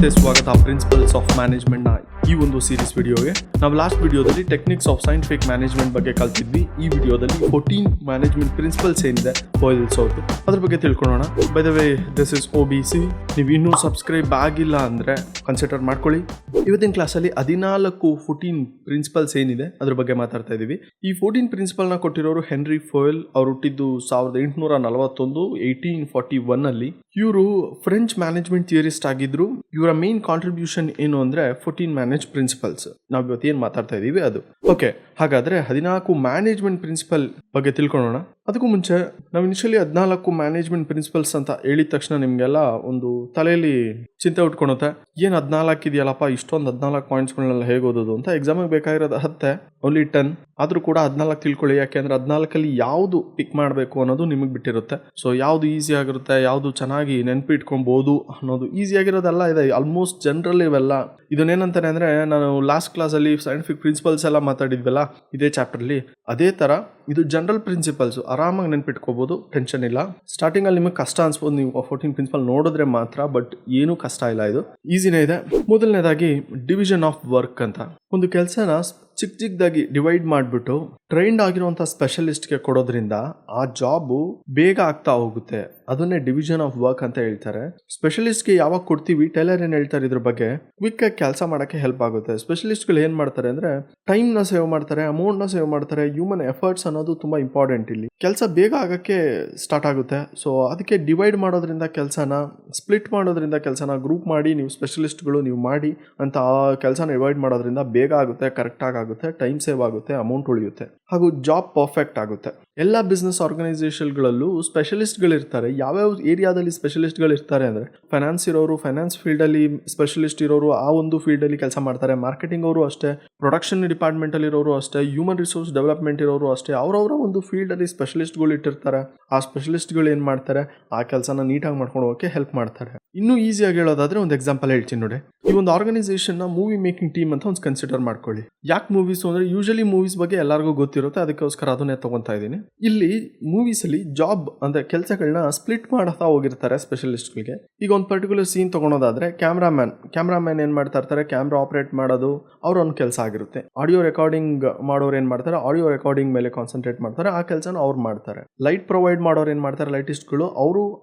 ಮತ್ತೆ ಸ್ವಾಗತ principles of ಮ್ಯಾನೇಜ್ಮೆಂಟ್ನ ಈ ಒಂದು ಸೀರೀಸ್ ವಿಡಿಯೋಗೆ. ನಾವು ಲಾಸ್ಟ್ ವಿಡಿಯೋದಲ್ಲಿ ಟೆಕ್ನಿಕ್ಸ್ ಆಫ್ ಸೈಂಟಿಫಿಕ್ ಮ್ಯಾನೇಜ್ಮೆಂಟ್ ಬಗ್ಗೆ ಕಲ್ತಿದ್ವಿ. ಈ ವಿಡಿಯೋದಲ್ಲಿ 14 ಮ್ಯಾನೇಜ್ಮೆಂಟ್ ಪ್ರಿನ್ಸಿಪಲ್ಸ್ ಏನಿದೆ ಫಾಯಲ್ಸ್ ಅವ್ರದ್ದು ಅದ್ರ ಬಗ್ಗೆ ತಿಳ್ಕೊಳ್ಳೋಣ. By the way, this is OBC. ನೀವು ಇನ್ನೂ ಸಬ್ಸ್ಕ್ರೈಬ್ ಆಗಿಲ್ಲ ಅಂದರೆ ಕನ್ಸಿಡರ್ ಮಾಡ್ಕೊಳ್ಳಿ. ಇವತ್ತಿನ ಕ್ಲಾಸಲ್ಲಿ 14 ಪ್ರಿನ್ಸಿಪಲ್ಸ್ ಏನಿದೆ ಅದ್ರ ಬಗ್ಗೆ ಮಾತಾಡ್ತಾ ಇದ್ದೀವಿ. ಈ 14 ಪ್ರಿನ್ಸಿಪಲ್ನ ಕೊಟ್ಟಿರೋರು ಹೆನ್ರಿ ಫಾಯಲ್. ಅವ್ರು ಹುಟ್ಟಿದ್ದು 1841 1841 ಇವರು ಫ್ರೆಂಚ್ ಮ್ಯಾನೇಜ್ಮೆಂಟ್ ಥಿಯರಿಸ್ಟ್ ಆಗಿದ್ರು. ಇವರ ಮೇನ್ ಕಾಂಟ್ರಿಬ್ಯೂಷನ್ ಏನು ಅಂದ್ರೆ 14 ಮ್ಯಾನೇಜ್ ಪ್ರಿನ್ಸಿಪಲ್ಸ್. ನಾವು ಇವತ್ತೇನು ಮಾತಾಡ್ತಾ ಇದೀವಿ ಅದು. ಓಕೆ, ಹಾಗಾದ್ರೆ 14 ಮ್ಯಾನೇಜ್ಮೆಂಟ್ ಪ್ರಿನ್ಸಿಪಲ್ ಬಗ್ಗೆ ತಿಳ್ಕೊಳ್ಳೋಣ. ಅದಕ್ಕೂ ಮುಂಚೆ ನಾವು ಇನಿಷಿಯಲಿ 14 ಮ್ಯಾನೇಜ್ಮೆಂಟ್ ಪ್ರಿನ್ಸಿಪಲ್ಸ್ ಅಂತ ಹೇಳಿದ ತಕ್ಷಣ ನಿಮ್ಗೆಲ್ಲ ಒಂದು ತಲೆಯಲ್ಲಿ ಚಿಂತೆ ಉಟ್ಕೊಳುತ್ತೆ. ಏನು 14 ಇದೆಯಲ್ಲಪ್ಪ, ಇಷ್ಟೊಂದು 14 ಪಾಯಿಂಟ್ಸ್ಗಳನ್ನೆಲ್ಲ ಹೇಗೆ ಓದೋದು ಅಂತ. ಎಕ್ಸಾಮಿಗೆ ಬೇಕಾಗಿರೋದು 10, ಓನ್ಲಿ 10. ಆದರೂ ಕೂಡ 14 ತಿಳ್ಕೊಳ್ಳಿ. ಯಾಕೆಂದ್ರೆ 14ಅಲ್ಲಿ ಯಾವುದು ಪಿಕ್ ಮಾಡಬೇಕು ಅನ್ನೋದು ನಿಮಗೆ ಬಿಟ್ಟಿರುತ್ತೆ. ಸೊ ಯಾವುದು ಈಸಿ ಆಗಿರುತ್ತೆ, ಯಾವುದು ಚೆನ್ನಾಗಿ ನೆನಪಿಟ್ಕೊಬೋದು ಅನ್ನೋದು ಈಸಿಯಾಗಿರೋದೆಲ್ಲ ಇದೆ. ಆಲ್ಮೋಸ್ಟ್ ಜನರಲ್ ಇವೆಲ್ಲ. ಇದನ್ನೇನಂತಾನೆ ಅಂದರೆ, ನಾನು ಲಾಸ್ಟ್ ಕ್ಲಾಸಲ್ಲಿ ಸೈಂಟಿಫಿಕ್ ಪ್ರಿನ್ಸಿಪಲ್ಸ್ ಎಲ್ಲ ಮಾತಾಡಿದ್ವಲ್ಲ ಇದೇ ಚಾಪ್ಟರ್ಲಿ, ಅದೇ ಥರ ಇದು ಜನರಲ್ ಪ್ರಿನ್ಸಿಪಲ್ಸ್. ಆರಾಮಾಗಿ ನೆನ್ಪಿಟ್ಕೋಬೋದು, ಟೆನ್ಷನ್ ಇಲ್ಲ. ಸ್ಟಾರ್ಟಿಂಗಲ್ಲಿ ನಿಮಗೆ ಕಷ್ಟ ಅನ್ಸ್ಬೋದು ನೀವು 14 ಪ್ರಿನ್ಸಿಪಲ್ ನೋಡಿದ್ರೆ ಮಾತ್ರ, ಬಟ್ ಏನೂ ಕಷ್ಟ ಇಲ್ಲ, ಇದು ಈಸಿನೇ ಇದೆ. ಮೊದಲನೇದಾಗಿ ಡಿವಿಷನ್ ಆಫ್ ವರ್ಕ್ ಅಂತ. ಒಂದು ಕೆಲಸನ ಚಿಕ್ಕದಾಗಿ ಡಿವೈಡ್ ಮಾಡಿಬಿಟ್ಟು ಟ್ರೈನ್ಡ್ ಆಗಿರುವಂಥ ಸ್ಪೆಷಲಿಸ್ಟ್ಗೆ ಕೊಡೋದ್ರಿಂದ ಆ ಜಾಬು ಬೇಗ ಆಗ್ತಾ ಹೋಗುತ್ತೆ. ಅದನ್ನೇ ಡಿವಿಷನ್ ಆಫ್ ವರ್ಕ್ ಅಂತ ಹೇಳ್ತಾರೆ. ಸ್ಪೆಷಲಿಸ್ಟ್ಗೆ ಯಾವಾಗ ಕೊಡ್ತೀವಿ, ಟೈಲರ್ ಏನು ಹೇಳ್ತಾರೆ ಇದ್ರ ಬಗ್ಗೆ, ಕ್ವಿಕ್ ಆಗಿ ಕೆಲಸ ಮಾಡೋಕ್ಕೆ ಹೆಲ್ಪ್ ಆಗುತ್ತೆ. ಸ್ಪೆಷಲಿಸ್ಟ್ಗಳು ಏನು ಮಾಡ್ತಾರೆ ಅಂದರೆ ಟೈಮ್ನ ಸೇವ್ ಮಾಡ್ತಾರೆ, ಅಮೌಂಟ್ನ ಸೇವ್ ಮಾಡ್ತಾರೆ. ಹ್ಯೂಮನ್ ಎಫರ್ಟ್ಸ್ ಅನ್ನೋದು ತುಂಬ ಇಂಪಾರ್ಟೆಂಟ್ ಇಲ್ಲಿ. ಕೆಲಸ ಬೇಗ ಆಗೋಕ್ಕೆ ಸ್ಟಾರ್ಟ್ ಆಗುತ್ತೆ. ಸೊ ಅದಕ್ಕೆ ಡಿವೈಡ್ ಮಾಡೋದ್ರಿಂದ ಕೆಲಸನ, ಸ್ಪ್ಲಿಟ್ ಮಾಡೋದ್ರಿಂದ ಕೆಲಸನ ಗ್ರೂಪ್ ಮಾಡಿ ನೀವು ಸ್ಪೆಷಲಿಸ್ಟ್ಗಳು ನೀವು ಮಾಡಿ ಅಂತ ಆ ಕೆಲಸನ ಡಿವೈಡ್ ಮಾಡೋದ್ರಿಂದ ಬೇಗ ಆಗುತ್ತೆ, ಕರೆಕ್ಟಾಗಿ ಆಗುತ್ತೆ, ಟೈಮ್ ಸೇವ್ ಆಗುತ್ತೆ, ಅಮೌಂಟ್ ಉಳಿಯುತ್ತೆ, ಹಾಗೂ ಜಾಬ್ ಪರ್ಫೆಕ್ಟ್ ಆಗುತ್ತೆ. ಎಲ್ಲ ಬಿಸ್ನೆಸ್ ಆರ್ಗನೈಸೇಷನ್ಗಳಲ್ಲೂ ಸ್ಪೆಷಲಿಸ್ಟ್ಗಳಿರ್ತಾರೆ. ಯಾವ್ಯಾವ ಏರಿಯಾದಲ್ಲಿ ಸ್ಪೆಷಲಿಸ್ಟ್ಗಳಿರ್ತಾರೆ ಅಂದರೆ, ಫೈನಾನ್ಸ್ ಇರೋರು ಫೈನಾನ್ಸ್ ಫೀಲ್ಡಲ್ಲಿ ಸ್ಪೆಷಲಿಸ್ಟ್ ಇರೋರು ಆ ಒಂದು ಫೀಲ್ಡಲ್ಲಿ ಕೆಲಸ ಮಾಡ್ತಾರೆ. ಮಾರ್ಕೆಟಿಂಗ್ ಅವರು ಅಷ್ಟೇ, ಪ್ರೊಡಕ್ಷನ್ ಡಿಪಾರ್ಟ್ಮೆಂಟಲ್ಲಿ ಇರೋರು ಅಷ್ಟೇ, ಹ್ಯೂಮನ್ ರಿಸೋರ್ಸ್ ಡೆವಲಪ್ಮೆಂಟ್ ಇರೋರು ಅಷ್ಟೇ. ಅವರವರ ಒಂದು ಫೀಲ್ಡಲ್ಲಿ ಸ್ಪೆಷಲಿಸ್ಟ್ಗಳು ಇಟ್ಟಿರ್ತಾರೆ. ಆ ಸ್ಪೆಷಲಿಸ್ಟ್ಗಳು ಏನು ಮಾಡ್ತಾರೆ, ಆ ಕೆಲಸನ ನೀಟಾಗಿ ಮಾಡ್ಕೊಂಡು ಹೋಗೋಕ್ಕೆ ಹೆಲ್ಪ್ ಮಾಡ್ತಾರೆ. ಇನ್ನೂ ಈಸಿಯಾಗಿ ಹೇಳೋದಾದ್ರೆ ಒಂದು ಎಕ್ಸಾಂಪಲ್ ಹೇಳ್ತೀನಿ ನೋಡಿ. ಈ ಒಂದು ಆರ್ಗನೈಸೇಷನ್ನ ಮೂವಿ ಮೇಕಿಂಗ್ ಟೀಮ್ ಅಂತ ಒಂದು ಕನ್ಸಿಡರ್ ಮಾಡ್ಕೊಳ್ಳಿ. ಯಾಕೆ ಮೂವೀಸ್ ಅಂದರೆ, ಯೂಶಲಿ ಮೂವೀಸ್ ಬಗ್ಗೆ ಎಲ್ಲರಿಗೂ ಗೊತ್ತಿರುತ್ತೆ, ಅದಕ್ಕೋಸ್ಕರ ಅದನ್ನೇ ತಗೊತಾ ಇದ್ದೀನಿ. ಇಲ್ಲಿ ಮೂವೀಸಲ್ಲಿ ಜಾಬ್ ಅಂದರೆ ಕೆಲಸಗಳನ್ನ ಸ್ಪ್ಲಿಟ್ ಮಾಡ್ತಾ ಹೋಗಿರ್ತಾರೆ ಸ್ಪೆಷಲಿಸ್ಟ್ಗಳಿಗೆ. ಈಗ ಒಂದು ಪರ್ಟಿಕ್ಯುಲರ್ ಸೀನ್ ತೊಗೊಳೋದಾದ್ರೆ, ಕ್ಯಾಮ್ರಾಮ್ಯಾನ್ ಏನು ಮಾಡ್ತಾ ಇರ್ತಾರೆ, ಕ್ಯಾಮ್ರಾ ಆಪರೇಟ್ ಮಾಡೋದು ಅವ್ರ ಒಂದು ಕೆಲಸ ಆಗಿರುತ್ತೆ. ಆಡಿಯೋ ರೆಕಾರ್ಡಿಂಗ್ ಮಾಡೋರು ಏನು ಮಾಡ್ತಾರೆ, ಆಡಿಯೋ ರೆಕಾರ್ಡಿಂಗ್ ಮೇಲೆ ಕಾನ್ಸಂಟ್ರೇಟ್ ಮಾಡ್ತಾರೆ, ಆ ಕೆಲಸನ ಅವ್ರು ಮಾಡ್ತಾರೆ. ಲೈಟ್ ಪ್ರೊವೈಡ್ ಮಾಡೋರು ಏನು ಮಾಡ್ತಾರೆ, ಲೈಟಿಸ್ಟ್ಗಳು,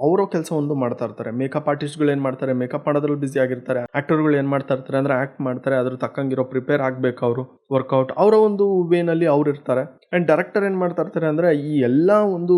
ಅವರ ಕೆಲಸ ಒಂದು ಮಾಡ್ತಾ ಇರ್ತಾರೆ. ಮೇಕಪ್ ಆರ್ಟಿಸ್ಟ್ಗಳು ಏನು ಮಾಡ್ತಾರೆ, ಮೇಕಪ್ ಮಾಡೋದ್ರಲ್ಲಿ ಬಿಸಿ ಆಗಿರ್ತಾರೆ. ಆಕ್ಟರ್ಗಳು ಏನು ಮಾಡ್ತಾ ಇರ್ತಾರೆ ಅಂದರೆ ಆಕ್ಟ್ ಮಾಡ್ತಾರೆ, ಅದ್ರ ತಕ್ಕಂಗಿರೋ ಪ್ರಿಪೇರ್ ಆಗಬೇಕು ಅವರು, ವರ್ಕೌಟ್ ಅವರ ಒಂದು ವೇನಲ್ಲಿ ಅವ್ರು ಇರ್ತಾರೆ. ಆ್ಯಂಡ್ ಡೈರೆಕ್ಟರ್ ಏನು ಮಾಡ್ತಾ ಇರ್ತಾರೆ ಅಂದರೆ ಈ ಎಲ್ಲ ಒಂದು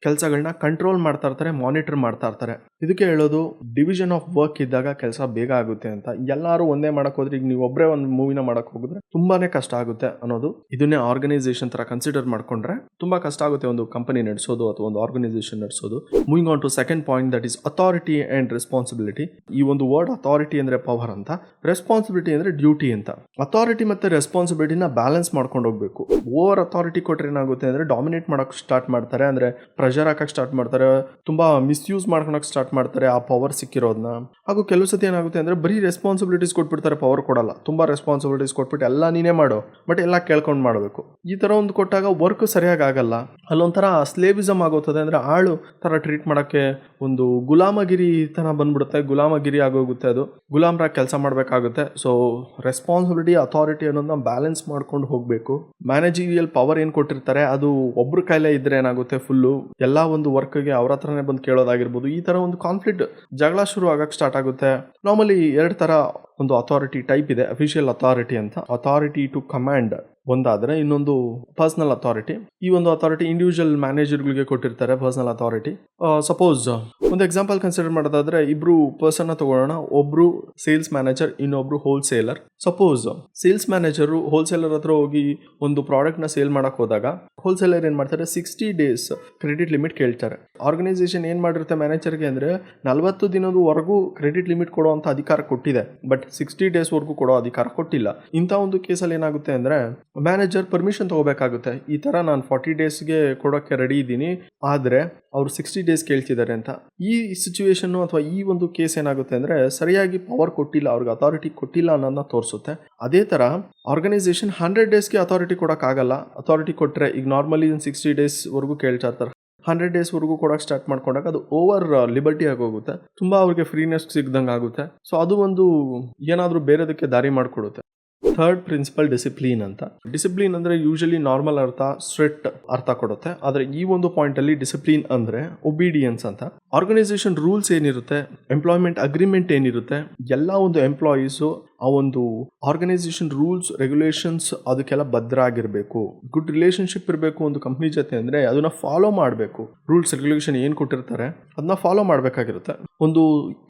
ಕೆಲಸಗಳನ್ನ ಕಂಟ್ರೋಲ್ ಮಾಡ್ತಾ ಇರ್ತಾರೆ, ಮಾನಿಟರ್ ಮಾಡ್ತಾ ಇರ್ತಾರೆ. ಇದಕ್ಕೆ ಹೇಳೋದು ಡಿವಿಷನ್ ಆಫ್ ವರ್ಕ್ ಇದ್ದಾಗ ಕೆಲಸ ಬೇಗ ಆಗುತ್ತೆ ಅಂತ. ಎಲ್ಲರೂ ಒಂದೇ ಮಾಡಕ್ ಹೋದ್ರೆ, ಈಗ ನೀವು ಒಬ್ಬರೇ ಒಂದು ಮೂವಿನ ಮಾಡಕ್ ಹೋಗಿದ್ರೆ ತುಂಬಾನೇ ಕಷ್ಟ ಆಗುತ್ತೆ ಅನ್ನೋದು. ಇದನ್ನೇ ಆರ್ಗನೈಸೇಷನ್ ತರ ಕನ್ಸಿಡರ್ ಮಾಡ್ಕೊಂಡ್ರೆ ತುಂಬಾ ಕಷ್ಟ ಆಗುತ್ತೆ ಒಂದು ಕಂಪನಿ ನಡೆಸೋದು ಅಥವಾ ಒಂದು ಆರ್ಗನೈಸೇಷನ್ ನಡೆಸೋದು. Moving on to second point, that is authority and responsibility. ಈ ಒಂದು ವರ್ಡ್ ಅಥಾರಿಟಿ ಅಂದ್ರೆ ಪವರ್ ಅಂತ, ರೆಸ್ಪಾನ್ಸಿಬಿಲಿಟಿ ಅಂದ್ರೆ ಡ್ಯೂಟಿ ಅಂತ. ಅಥಾರಿಟಿ ಮತ್ತೆ ರೆಸ್ಪಾನ್ಸಿಬಿಲಿಟಿನ ಬ್ಯಾಲೆನ್ಸ್ ಮಾಡ್ಕೊಂಡು ಹೋಗ್ಬೇಕು. ಓವರ್ ಅಥಾರಿಟಿ ಕೊಟ್ರೆ ಏನಾಗುತ್ತೆ ಅಂದ್ರೆ ಡಾಮಿನೇಟ್ ಮಾಡಕ್ ಸ್ಟಾರ್ಟ್ ಮಾಡ್ತಾರೆ, ಅಂದ್ರೆ ಪ್ರೆಷರ್ ಹಾಕಕ್ ಸ್ಟಾರ್ಟ್ ಮಾಡ್ತಾರೆ, ತುಂಬಾ ಮಿಸ್ಯೂಸ್ ಮಾಡ್ಕೊಳಕ್ ಸ್ಟಾರ್ಟ್ ಮಾಡ್ತಾರೆ ಆ ಪವರ್ ಸಿಕ್ಕಿರೋದನ್ನ. ಹಾಗೂ ಕೆಲವು ಸತಿ ಏನಾಗುತ್ತೆ ಅಂದ್ರೆ ಬರೀ ರೆಸ್ಪಾನ್ಸಿಬಿಲಿಟೀಸ್ ಕೊಟ್ಬಿಡ್ತಾರೆ, ಪವರ್ ಕೊಡಲ್ಲ. ತುಂಬಾ ರೆಸ್ಪಾನ್ಸಿಬಿಲಿಟೀಸ್ ಕೊಟ್ಬಿಟ್ಟು ಎಲ್ಲ ನೀನೇ ಮಾಡು, ಬಟ್ ಎಲ್ಲ ಕೇಳ್ಕೊಂಡು ಮಾಡಬೇಕು. ಈ ತರ ಒಂದು ಕೊಟ್ಟಾಗ ವರ್ಕ್ ಸರಿಯಾಗಿ ಆಗಲ್ಲ. ಅಲ್ಲೊಂಥರ ಸ್ಲೇವಿಸಮ್ ಆಗೋತ್ತದೆ, ಅಂದ್ರೆ ಆಳು ತರ ಟ್ರೀಟ್ ಮಾಡಕ್ಕೆ ಒಂದು ಗುಲಾಮಗಿರಿ ತರ ಬಂದ್ಬಿಡುತ್ತೆ, ಗುಲಾಮಗಿರಿ ಆಗೋಗುತ್ತೆ. ಅದು ಗುಲಾಮರಾಗಿ ಕೆಲಸ ಮಾಡಬೇಕಾಗುತ್ತೆ. ಸೊ ರೆಸ್ಪಾನ್ಸಿಬಿಲಿಟಿ ಅಥಾರಿಟಿ ಅನ್ನೋದನ್ನ ಬ್ಯಾಲೆನ್ಸ್ ಮಾಡ್ಕೊಂಡು ಹೋಗಬೇಕು. ಮ್ಯಾನೇಜರಿಯಲ್ ಪವರ್ ಏನು ಕೊಟ್ಟಿರ್ತಾರೆ ಅದು ಒಬ್ರು ಕೈಲೇ ಇದ್ರೆ ಏನಾಗುತ್ತೆ, ಫುಲ್ಲು ಎಲ್ಲ ಒಂದು ವರ್ಕ್ಗೆ ಅವ್ರ ಹತ್ರನೇ ಬಂದು ಕೇಳೋದಾಗಿರ್ಬೋದು. ಈ ತರ ಒಂದು ಕಾನ್ಫ್ಲಿಕ್ಟ್, ಜಗಳ ಶುರು ಆಗಕ್ಕೆ ಸ್ಟಾರ್ಟ್ ಆಗುತ್ತೆ. ನಾರ್ಮಲಿ 2 ತರ ಒಂದು ಅಥಾರಿಟಿ ಟೈಪ್ ಇದೆ. ಅಫಿಷಿಯಲ್ ಅಥಾರಿಟಿ ಅಂತ, ಅಥಾರಿಟಿ ಟು ಕಮಾಂಡ್ ಒಂದಾದ್ರೆ, ಇನ್ನೊಂದು ಪರ್ಸನಲ್ ಅಥಾರಿಟಿ. ಈ ಒಂದು ಅಥಾರಿಟಿ ಇಂಡಿವಿಜುವಲ್ ಮ್ಯಾನೇಜರ್ಗಳಿಗೆ ಕೊಟ್ಟಿರ್ತಾರೆ, ಪರ್ಸನಲ್ ಅಥಾರಿಟಿ. ಸಪೋಸ್ ಒಂದು ಎಕ್ಸಾಂಪಲ್ ಕನ್ಸಿಡರ್ ಮಾಡೋದಾದ್ರೆ, ಇಬ್ರು ಪರ್ಸನ್ ತಗೊಳ್ಳೋಣ. ಒಬ್ರು ಸೇಲ್ಸ್ ಮ್ಯಾನೇಜರ್, ಇನ್ನೊಬ್ರು wholesaler. Suppose sales manager wholesaler ಹತ್ರ ಹೋಗಿ ಒಂದು ಪ್ರಾಡಕ್ಟ್ ನ ಸೇಲ್ ಮಾಡಕ್ ಹೋದಾಗ, ಹೋಲ್ಸೇಲರ್ ಏನ್ ಮಾಡ್ತಾರೆ, 60 days ಕ್ರೆಡಿಟ್ ಲಿಮಿಟ್ ಕೇಳ್ತಾರೆ. ಆರ್ಗನೈಸೇಷನ್ ಏನ್ ಮಾಡಿರುತ್ತೆ ಮ್ಯಾನೇಜರ್ಗೆ ಅಂದ್ರೆ 40 ದಿನದವರೆಗೂ ಕ್ರೆಡಿಟ್ ಲಿಮಿಟ್ ಕೊಡುವಂತ ಅಧಿಕಾರ ಕೊಟ್ಟಿದೆ, ಬಟ್ 60 days ವರೆಗೂ ಕೊಡೋ ಅಧಿಕಾರ ಕೊಟ್ಟಿಲ್ಲ. ಇಂಥ ಒಂದು ಕೇಸಲ್ಲಿ ಏನಾಗುತ್ತೆ ಅಂದ್ರೆ ಮ್ಯಾನೇಜರ್ ಪರ್ಮಿಷನ್ ತಗೋಬೇಕಾಗುತ್ತೆ. ಈ ತರ ನಾನು 40 daysಗೆ ಕೊಡೋಕ್ಕೆ ರೆಡಿ ಇದ್ದೀನಿ, ಆದ್ರೆ ಅವ್ರು 60 days ಕೇಳ್ತಿದ್ದಾರೆ ಅಂತ. ಈ ಸಿಚುವೇಶನ್ ಅಥವಾ ಈ ಒಂದು ಕೇಸ್ ಏನಾಗುತ್ತೆ ಅಂದ್ರೆ ಸರಿಯಾಗಿ ಪವರ್ ಕೊಟ್ಟಿಲ್ಲ, ಅವ್ರಿಗೆ ಅಥಾರಿಟಿ ಕೊಟ್ಟಿಲ್ಲ ಅನ್ನೋದನ್ನ ತೋರಿಸುತ್ತೆ. ಅದೇ ತರ ಆರ್ಗನೈಸೇಷನ್ 100 daysಗೆ ಅಥಾರಿಟಿ ಕೊಡೋಕ್ಕಾಗಲ್ಲ. ಅಥಾರಿಟಿ ಕೊಟ್ಟರೆ ಈಗ ನಾರ್ಮಲಿ 60 days ವರೆಗೂ ಕೇಳ್ತಾ ಇರ್ತಾರೆ. 100 ಡೇಸ್ವರೆಗೂ ಕೊಡೋಕೆ ಸ್ಟಾರ್ಟ್ ಮಾಡ್ಕೊಂಡಾಗ ಅದು ಓವರ್ ಲಿಬರ್ಟಿ ಆಗಿ ಹೋಗುತ್ತೆ, ತುಂಬ ಅವ್ರಿಗೆ ಫ್ರೀನೆಸ್ ಸಿಗ್ದಂಗೆ ಆಗುತ್ತೆ. ಸೊ ಅದು ಒಂದು ಏನಾದರೂ ಬೇರೆದಕ್ಕೆ ದಾರಿ ಮಾಡಿಕೊಡುತ್ತೆ. ಥರ್ಡ್ ಪ್ರಿನ್ಸಿಪಲ್ ಡಿಸಿಪ್ಲಿನ್ ಅಂತ. ಡಿಸಿಪ್ಲಿನ್ ಅಂದರೆ ಯೂಶಲಿ ನಾರ್ಮಲ್ ಅರ್ಥ ಸ್ಟ್ರಿಕ್ಟ್ ಅರ್ಥ ಕೊಡುತ್ತೆ, ಆದರೆ ಈ ಒಂದು ಪಾಯಿಂಟಲ್ಲಿ ಡಿಸಿಪ್ಲಿನ್ ಅಂದರೆ ಒಬೀಡಿಯನ್ಸ್ ಅಂತ. ಆರ್ಗನೈಸೇಷನ್ ರೂಲ್ಸ್ ಏನಿರುತ್ತೆ, ಎಂಪ್ಲಾಯ್ಮೆಂಟ್ ಅಗ್ರಿಮೆಂಟ್ ಏನಿರುತ್ತೆ, ಎಲ್ಲ ಒಂದು ಎಂಪ್ಲಾಯೀಸು ಆ ಒಂದು ಆರ್ಗನೈಸೇಷನ್ ರೂಲ್ಸ್ ರೆಗ್ಯುಲೇಷನ್ಸ್ ಅದಕ್ಕೆಲ್ಲ ಬದ್ಧ ಆಗಿರಬೇಕು. ಗುಡ್ ರಿಲೇಷನ್ಶಿಪ್ ಇರಬೇಕು ಒಂದು ಕಂಪ್ನಿ ಜೊತೆ ಅಂದರೆ ಅದನ್ನ ಫಾಲೋ ಮಾಡಬೇಕು. ರೂಲ್ಸ್ ರೆಗ್ಯುಲೇಷನ್ ಏನು ಕೊಟ್ಟಿರ್ತಾರೆ ಅದನ್ನ ಫಾಲೋ ಮಾಡಬೇಕಾಗಿರುತ್ತೆ. ಒಂದು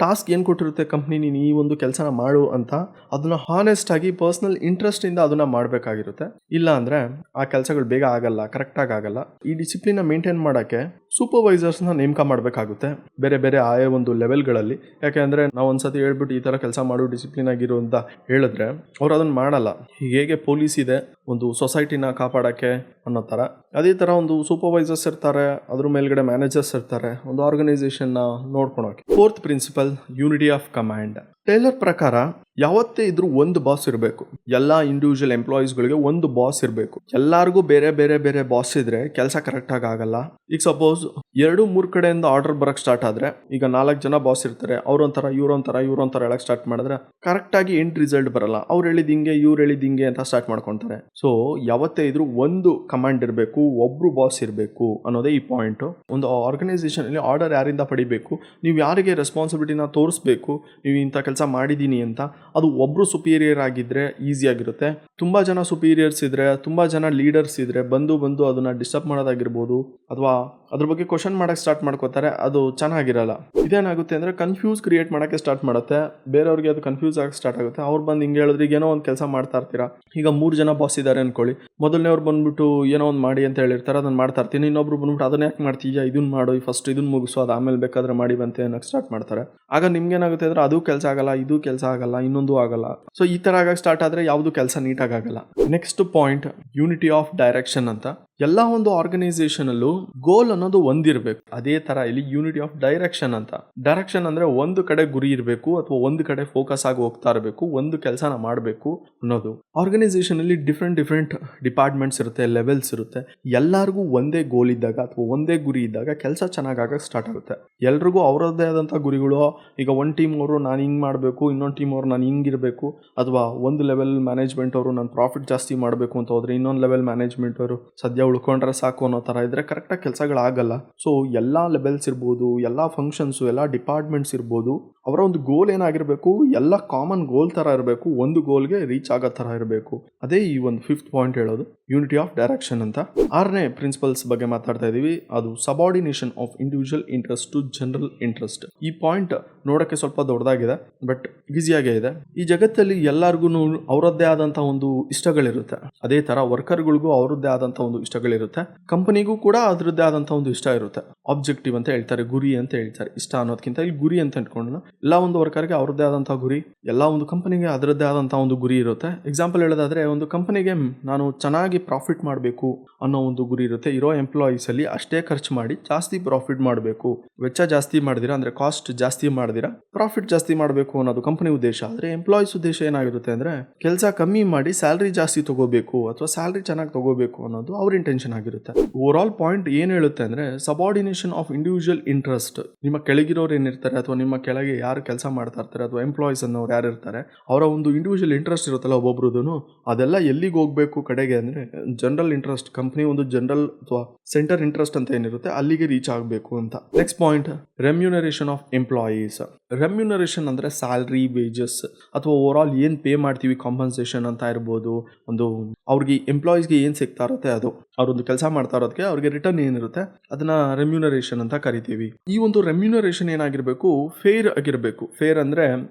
ಟಾಸ್ಕ್ ಏನು ಕೊಟ್ಟಿರುತ್ತೆ ಕಂಪ್ನಿ, ನೀನು ಈ ಒಂದು ಕೆಲಸನ ಮಾಡು ಅಂತ, ಅದನ್ನ ಹಾನೆಸ್ಟ್ ಆಗಿ ಪರ್ಸನಲ್ ಇಂಟ್ರೆಸ್ಟ್ ಇಂದ ಅದನ್ನ ಮಾಡಬೇಕಾಗಿರುತ್ತೆ. ಇಲ್ಲ ಅಂದ್ರೆ ಆ ಕೆಲಸಗಳು ಬೇಗ ಆಗಲ್ಲ, ಕರೆಕ್ಟಾಗಿ ಆಗಲ್ಲ. ಈ ಡಿಸಿಪ್ಲಿನ್ ಮೇಂಟೈನ್ ಮಾಡೋಕ್ಕೆ ಸೂಪರ್ವೈಸರ್ಸ್ನ ನೇಮಕ ಮಾಡಬೇಕಾಗುತ್ತೆ ಬೇರೆ ಬೇರೆ ಆಯಾ ಒಂದು ಲೆವೆಲ್ಗಳಲ್ಲಿ. ಯಾಕೆಂದರೆ ನಾವು ಒಂದ್ಸತಿ ಹೇಳ್ಬಿಟ್ಟು ಈ ಥರ ಕೆಲಸ ಮಾಡು ಡಿಸಿಪ್ಲಿನ್ ಆಗಿರು ಅಂತ ಹೇಳಿದ್ರೆ ಅವ್ರು ಅದನ್ನು ಮಾಡಲ್ಲ. ಹೇಗೆ ಪೊಲೀಸ್ ಇದೆ ಒಂದು ಸೊಸೈಟಿನ ಕಾಪಾಡೋಕ್ಕೆ ಅನ್ನೋ ಥರ, ಅದೇ ಥರ ಒಂದು ಸೂಪರ್ವೈಸರ್ಸ್ ಇರ್ತಾರೆ, ಅದ್ರ ಮೇಲ್ಗಡೆ ಮ್ಯಾನೇಜರ್ಸ್ ಇರ್ತಾರೆ ಒಂದು ಆರ್ಗನೈಸೇಷನ್ನ ನೋಡ್ಕೊಳೋಕೆ. Fourth principle unity of command. Taylor ಪ್ರಕಾರ ಯಾವತ್ತೇ ಇದ್ರೂ ಒಂದು ಬಾಸ್ ಇರಬೇಕು. ಎಲ್ಲ ಇಂಡಿವಿಜುವಲ್ ಎಂಪ್ಲಾಯೀಸ್ಗಳಿಗೆ ಒಂದು ಬಾಸ್ ಇರಬೇಕು. ಎಲ್ಲರಿಗೂ ಬೇರೆ ಬೇರೆ ಬೇರೆ ಬಾಸ್ ಇದ್ರೆ ಕೆಲಸ ಕರೆಕ್ಟಾಗಿ ಆಗಲ್ಲ. ಈಗ ಸಪೋಸ್ 2-3 ಕಡೆಯಿಂದ ಆರ್ಡರ್ ಬರೋಕ್ಕೆ ಸ್ಟಾರ್ಟ್ ಆದರೆ, ಈಗ 4 ಜನ ಬಾಸ್ ಇರ್ತಾರೆ, ಅವ್ರೊಂಥರ ಇವ್ರೊಂಥರ ಹೇಳಕ್ಕೆ ಸ್ಟಾರ್ಟ್ ಮಾಡಿದ್ರೆ ಕರೆಕ್ಟಾಗಿ ಎಂಡ್ ರಿಸಲ್ಟ್ ಬರಲ್ಲ. ಅವ್ರು ಹೇಳಿದ ಹಿಂಗೆ ಇವ್ರು ಹೇಳಿದ ಹಿಂಗೆ ಅಂತ ಸ್ಟಾರ್ಟ್ ಮಾಡ್ಕೊತಾರೆ. ಸೊ ಯಾವತ್ತೇ ಇದ್ರೂ ಒಂದು ಕಮಾಂಡ್ ಇರಬೇಕು, ಒಬ್ರು ಬಾಸ್ ಇರಬೇಕು ಅನ್ನೋದೇ ಈ ಪಾಯಿಂಟು. ಒಂದು ಆರ್ಗನೈಸೇಷನಲ್ಲಿ ಆರ್ಡರ್ ಯಾರಿಂದ ಪಡಿಬೇಕು, ನೀವು ಯಾರಿಗೆ ರೆಸ್ಪಾನ್ಸಿಬಿಲಿಟಿನ ತೋರಿಸ್ಬೇಕು, ನೀವು ಇಂಥ ಕೆಲಸ ಮಾಡಿದ್ದೀನಿ ಅಂತ, ಅದು ಒಬ್ರು ಸುಪೀರಿಯರ್ ಆಗಿದ್ರೆ ಈಸಿ ಆಗಿರುತ್ತೆ. ತುಂಬ ಜನ ಸುಪೀರಿಯರ್ಸ್ ಇದ್ರೆ, ತುಂಬ ಜನ ಲೀಡರ್ಸ್ ಇದ್ರೆ ಬಂದು ಅದನ್ನ ಡಿಸ್ಟರ್ಬ್ ಮಾಡೋದಾಗಿರ್ಬೋದು, ಅಥವಾ ಅದ್ರ ಬಗ್ಗೆ ಕ್ವಶನ್ ಮಾಡೋಕ್ಕೆ ಸ್ಟಾರ್ಟ್ ಮಾಡ್ಕೋತಾರೆ, ಅದು ಚೆನ್ನಾಗಿರಲ್ಲ. ಇದೇನಾಗುತ್ತೆ ಅಂದರೆ ಕನ್ಫ್ಯೂಸ್ ಕ್ರಿಯೇಟ್ ಮಾಡೋಕ್ಕೆ ಸ್ಟಾರ್ಟ್ ಮಾಡುತ್ತೆ, ಬೇರೆಯವ್ರಿಗೆ ಅದು ಕನ್ಫ್ಯೂಸ್ ಆಗಕ್ಕೆ ಸ್ಟಾರ್ಟ್ ಆಗುತ್ತೆ. ಅವ್ರು ಬಂದು ಹಿಂಗೆ ಹೇಳಿದ್ರೆ ಈಗ ಏನೋ ಒಂದು ಕೆಲಸ ಮಾಡ್ತಾ ಇರ್ತೀರಾ, ಈಗ 3 ಜನ ಬಾಸ್ ಇದ್ದಾರೆ ಅನ್ಕೊಳ್ಳಿ, ಮೊದಲನೇವ್ರು ಬಂದ್ಬಿಟ್ಟು ಏನೋ ಒಂದು ಮಾಡಿ ಅಂತ ಹೇಳಿರ್ತಾರೆ, ಅದನ್ನು ಮಾಡ್ತಾ ಇರ್ತೀನಿ. ಇನ್ನೊಬ್ರು ಬಂದ್ಬಿಟ್ಟು ಅದನ್ನ ಯಾಕೆ ಮಾಡ್ತೀಯಾ, ಇದನ್ನು ಮಾಡು, ಫಸ್ಟ್ ಇದನ್ನು ಮುಗಿಸು, ಅದು ಆಮೇಲೆ ಬೇಕಾದ್ರೆ ಮಾಡಿ ಬಂತೆ ಅನ್ನೋಕ್ಕೆ ಸ್ಟಾರ್ಟ್ ಮಾಡ್ತಾರೆ. ಆಗ ನಿಮ್ಗೇನಾಗುತ್ತೆ ಅಂದರೆ ಅದು ಕೆಲಸ ಆಗಲ್ಲ, ಇದು ಕೆಲಸ ಆಗಲ್ಲ, ಇನ್ನೊಂದು ಆಗಲ್ಲ. ಸೊ ಈ ಥರ ಆಗಕ್ಕೆ ಸ್ಟಾರ್ಟ್ ಆದರೆ ಯಾವುದು ಕೆಲಸ ನೀಟಾಗಿ ಆಗಲ್ಲ. Next point unity of direction ಅಂತ. ಎಲ್ಲ ಒಂದು ಆರ್ಗನೈಸೇಷನಲ್ಲೂ ಗೋಲ್ ಅನ್ನೋದು ಒಂದಿರಬೇಕು. ಅದೇ ತರ ಇಲ್ಲಿ ಯೂನಿಟಿ ಆಫ್ ಡೈರೆಕ್ಷನ್ ಅಂತ. ಡೈರೆಕ್ಷನ್ ಅಂದ್ರೆ ಒಂದು ಕಡೆ ಗುರಿ ಇರಬೇಕು, ಅಥವಾ ಒಂದು ಕಡೆ ಫೋಕಸ್ ಆಗಿ ಹೋಗ್ತಾ ಇರಬೇಕು, ಒಂದು ಕೆಲಸನ ಮಾಡಬೇಕು ಅನ್ನೋದು. ಆರ್ಗನೈಸೇಷನ್ ಅಲ್ಲಿ ಡಿಫ್ರೆಂಟ್ ಡಿಪಾರ್ಟ್ಮೆಂಟ್ಸ್ ಇರುತ್ತೆ, ಲೆವೆಲ್ಸ್ ಇರುತ್ತೆ. ಎಲ್ಲರಿಗೂ ಒಂದೇ ಗೋಲ್ ಇದ್ದಾಗ ಅಥವಾ ಒಂದೇ ಗುರಿ ಇದ್ದಾಗ ಕೆಲಸ ಚೆನ್ನಾಗಿ ಆಗಕ್ಕೆ ಸ್ಟಾರ್ಟ್ ಆಗುತ್ತೆ. ಎಲ್ರಿಗೂ ಅವರದ್ದೇ ಆದಂಥ ಗುರಿಗಳು. ಈಗ ಒಂದು ಟೀಮ್ ಅವರು ನಾನು ಹಿಂಗೆ ಮಾಡಬೇಕು, ಇನ್ನೊಂದು ಟೀಮ್ ಅವರು ನಾನು ಹಿಂಗಿರಬೇಕು, ಅಥವಾ ಒಂದು ಲೆವೆಲ್ ಮ್ಯಾನೇಜ್ಮೆಂಟ್ ಅವರು ನಾನು ಪ್ರಾಫಿಟ್ ಜಾಸ್ತಿ ಮಾಡಬೇಕು ಅಂತ ಹೋದ್ರೆ, ಇನ್ನೊಂದು ಲೆವೆಲ್ ಮ್ಯಾನೇಜ್ಮೆಂಟ್ ಅವರು ಸದ್ಯ ಉಳ್ಕೊಂಡ್ರೆ ಸಾಕು ಅನ್ನೋ ಥರ ಇದ್ರೆ ಕರೆಕ್ಟಾಗಿ ಕೆಲಸಗಳಾಗಲ್ಲ. ಸೊ ಎಲ್ಲ ಲೆವೆಲ್ಸ್ ಇರ್ಬೋದು, ಎಲ್ಲ ಫಂಕ್ಷನ್ಸು, ಎಲ್ಲ ಡಿಪಾರ್ಟ್ಮೆಂಟ್ಸ್ ಇರ್ಬೋದು, ಅವರ ಒಂದು ಗೋಲ್ ಏನಾಗಿರಬೇಕು, ಎಲ್ಲ ಕಾಮನ್ ಗೋಲ್ ಥರ ಇರಬೇಕು, ಒಂದು ಗೋಲ್ಗೆ ರೀಚ್ ಆಗೋ ಥರ ಇರಬೇಕು. ಅದೇ ಈ ಒಂದು 5th ಪಾಯಿಂಟ್ ಹೇಳೋದು ಯೂನಿಟಿ ಆಫ್ ಡೈರೆಕ್ಷನ್ ಅಂತ. 6ನೇ ಪ್ರಿನ್ಸಿಪಲ್ಸ್ ಬಗ್ಗೆ ಮಾತಾಡ್ತಾ ಇದ್ದೀವಿ, ಅದು subordination of individual interest to general interest. ಈ ಪಾಯಿಂಟ್ ನೋಡೋಕ್ಕೆ ಸ್ವಲ್ಪ ದೊಡ್ಡದಾಗಿದೆ, ಬಟ್ ಈಸಿಯಾಗೇ ಇದೆ. ಈ ಜಗತ್ತಲ್ಲಿ ಎಲ್ಲರಿಗೂ ಅವರದ್ದೇ ಆದಂಥ ಒಂದು ಇಷ್ಟಗಳಿರುತ್ತೆ. ಅದೇ ಥರ ವರ್ಕರ್ಗಳಿಗೂ ಅವರದ್ದೇ ಆದಂಥ ಒಂದು ಇಷ್ಟಗಳಿರುತ್ತೆ, ಕಂಪನಿಗೂ ಕೂಡ ಅದರದ್ದೇ ಆದಂಥ ಒಂದು ಇಷ್ಟ ಇರುತ್ತೆ. ಆಬ್ಜೆಕ್ಟಿವ್ ಅಂತ ಹೇಳ್ತಾರೆ, ಗುರಿ ಅಂತ ಹೇಳ್ತಾರೆ. ಇಷ್ಟ ಅನ್ನೋದಕ್ಕಿಂತ ಇಲ್ಲಿ ಗುರಿ ಅಂತ ಇಟ್ಕೊಂಡು ಎಲ್ಲ ಒಂದು ವರ್ಕರ್ಗೆ ಅವ್ರದ್ದೇ ಆದಂಥ ಗುರಿ, ಎಲ್ಲ ಒಂದು ಕಂಪನಿಗೆ ಅದರದ್ದೇ ಆದಂಥ ಒಂದು ಗುರಿ ಇರುತ್ತೆ. ಎಕ್ಸಾಂಪಲ್ ಹೇಳೋದಾದ್ರೆ, ಒಂದು ಕಂಪನಿಗೆ ನಾನು ಚೆನ್ನಾಗಿ ಪ್ರಾಫಿಟ್ ಮಾಡಬೇಕು ಅನ್ನೋ ಒಂದು ಗುರಿ ಇರುತ್ತೆ. ಇರೋ ಎಂಪ್ಲಾಯೀಸ್ ಅಲ್ಲಿ ಅಷ್ಟೇ ಖರ್ಚು ಮಾಡಿ ಜಾಸ್ತಿ ಪ್ರಾಫಿಟ್ ಮಾಡಬೇಕು, ವೆಚ್ಚ ಜಾಸ್ತಿ ಮಾಡಿದಿರಾ ಅಂದರೆ ಕಾಸ್ಟ್ ಜಾಸ್ತಿ ಮಾಡಿದಿರಾ ಪ್ರಾಫಿಟ್ ಜಾಸ್ತಿ ಮಾಡಬೇಕು ಅನ್ನೋದು ಕಂಪನಿ ಉದ್ದೇಶ. ಆದರೆ ಎಂಪ್ಲಾಯೀಸ್ ಉದ್ದೇಶ ಏನಾಗಿರುತ್ತೆ ಅಂದರೆ ಕೆಲಸ ಕಮ್ಮಿ ಮಾಡಿ ಸ್ಯಾಲ್ರಿ ಜಾಸ್ತಿ ತಗೋಬೇಕು ಅಥವಾ ಸ್ಯಾಲ್ರಿ ಚೆನ್ನಾಗಿ ತಗೋಬೇಕು ಅನ್ನೋದು ಅವ್ರ ಇಂಟೆನ್ಷನ್ ಆಗಿರುತ್ತೆ. ಓವರ್ ಆಲ್ ಪಾಯಿಂಟ್ ಏನು ಹೇಳುತ್ತೆ ಅಂದರೆ ಸಬಾರ್ಡಿನೇಷನ್ ಆಫ್ ಇಂಡಿವಿಜುವಲ್ ಇಂಟ್ರೆಸ್ಟ್. ನಿಮ್ಮ ಕೆಳಗಿರೋರು ಏನಿರ್ತಾರೆ ಅಥವಾ ನಿಮ್ಮ ಕೆಳಗೆ ಯಾರು ಕೆಲಸ ಮಾಡ್ತಾ ಇರ್ತಾರೆ ಅಥವಾ ಎಂಪ್ಲಾಯೀಸ್ ಅನ್ನೋರು ಯಾರು ಇರ್ತಾರೆ, ಅವರ ಒಂದು ಇಂಡಿವಿಜುವಲ್ ಇಂಟ್ರೆಸ್ಟ್ ಇರುತ್ತಲ್ಲ ಒಬ್ಬೊಬ್ರದ್ದು, ಅದೆಲ್ಲ ಎಲ್ಲಿಗೆ ಹೋಗಬೇಕು ಕಡೆಗೆ ಅಂದರೆ ಜನರಲ್ ಇಂಟ್ರೆಸ್ಟ್, ಕಂಪನಿ ಒಂದು ಜನರಲ್ ಅಥವಾ ಸೆಂಟರ್ ಇಂಟ್ರೆಸ್ಟ್ ಅಂತ ಏನಿರುತ್ತೆ ಅಲ್ಲಿಗೆ ರೀಚ್ ಆಗಬೇಕು ಅಂತ. Next point remuneration of employees. Remuneration ಅಂದರೆ ಸ್ಯಾಲ್ರಿ, ವೇಜಸ್ ಅಥವಾ ಓವರ್ ಆಲ್ ಏನು ಪೇ ಮಾಡ್ತೀವಿ, ಕಾಂಪನ್ಸೇಷನ್ ಅಂತ ಇರ್ಬೋದು. ಒಂದು ಅವ್ರಿಗೆ ಎಂಪ್ಲಾಯೀಸ್ಗೆ ಏನು ಸಿಗ್ತಾ ಇರುತ್ತೆ ಅದು, ಅವರೊಂದು ಕೆಲಸ ಮಾಡ್ತಾ ಇರೋದಕ್ಕೆ ಅವ್ರಿಗೆ ರಿಟರ್ನ್ ಏನಿರುತ್ತೆ ಅದನ್ನ ರೆಮ್ಯುನರೇಷನ್ ಅಂತ ಕರಿತೀವಿ. ಈ ಒಂದು ರೆಮ್ಯುನರೇಷನ್ ಏನಾಗಿರಬೇಕು, ಫೇರ್ ಆಗಿರಬೇಕು. ಫೇರ್ ಅಂದರೆ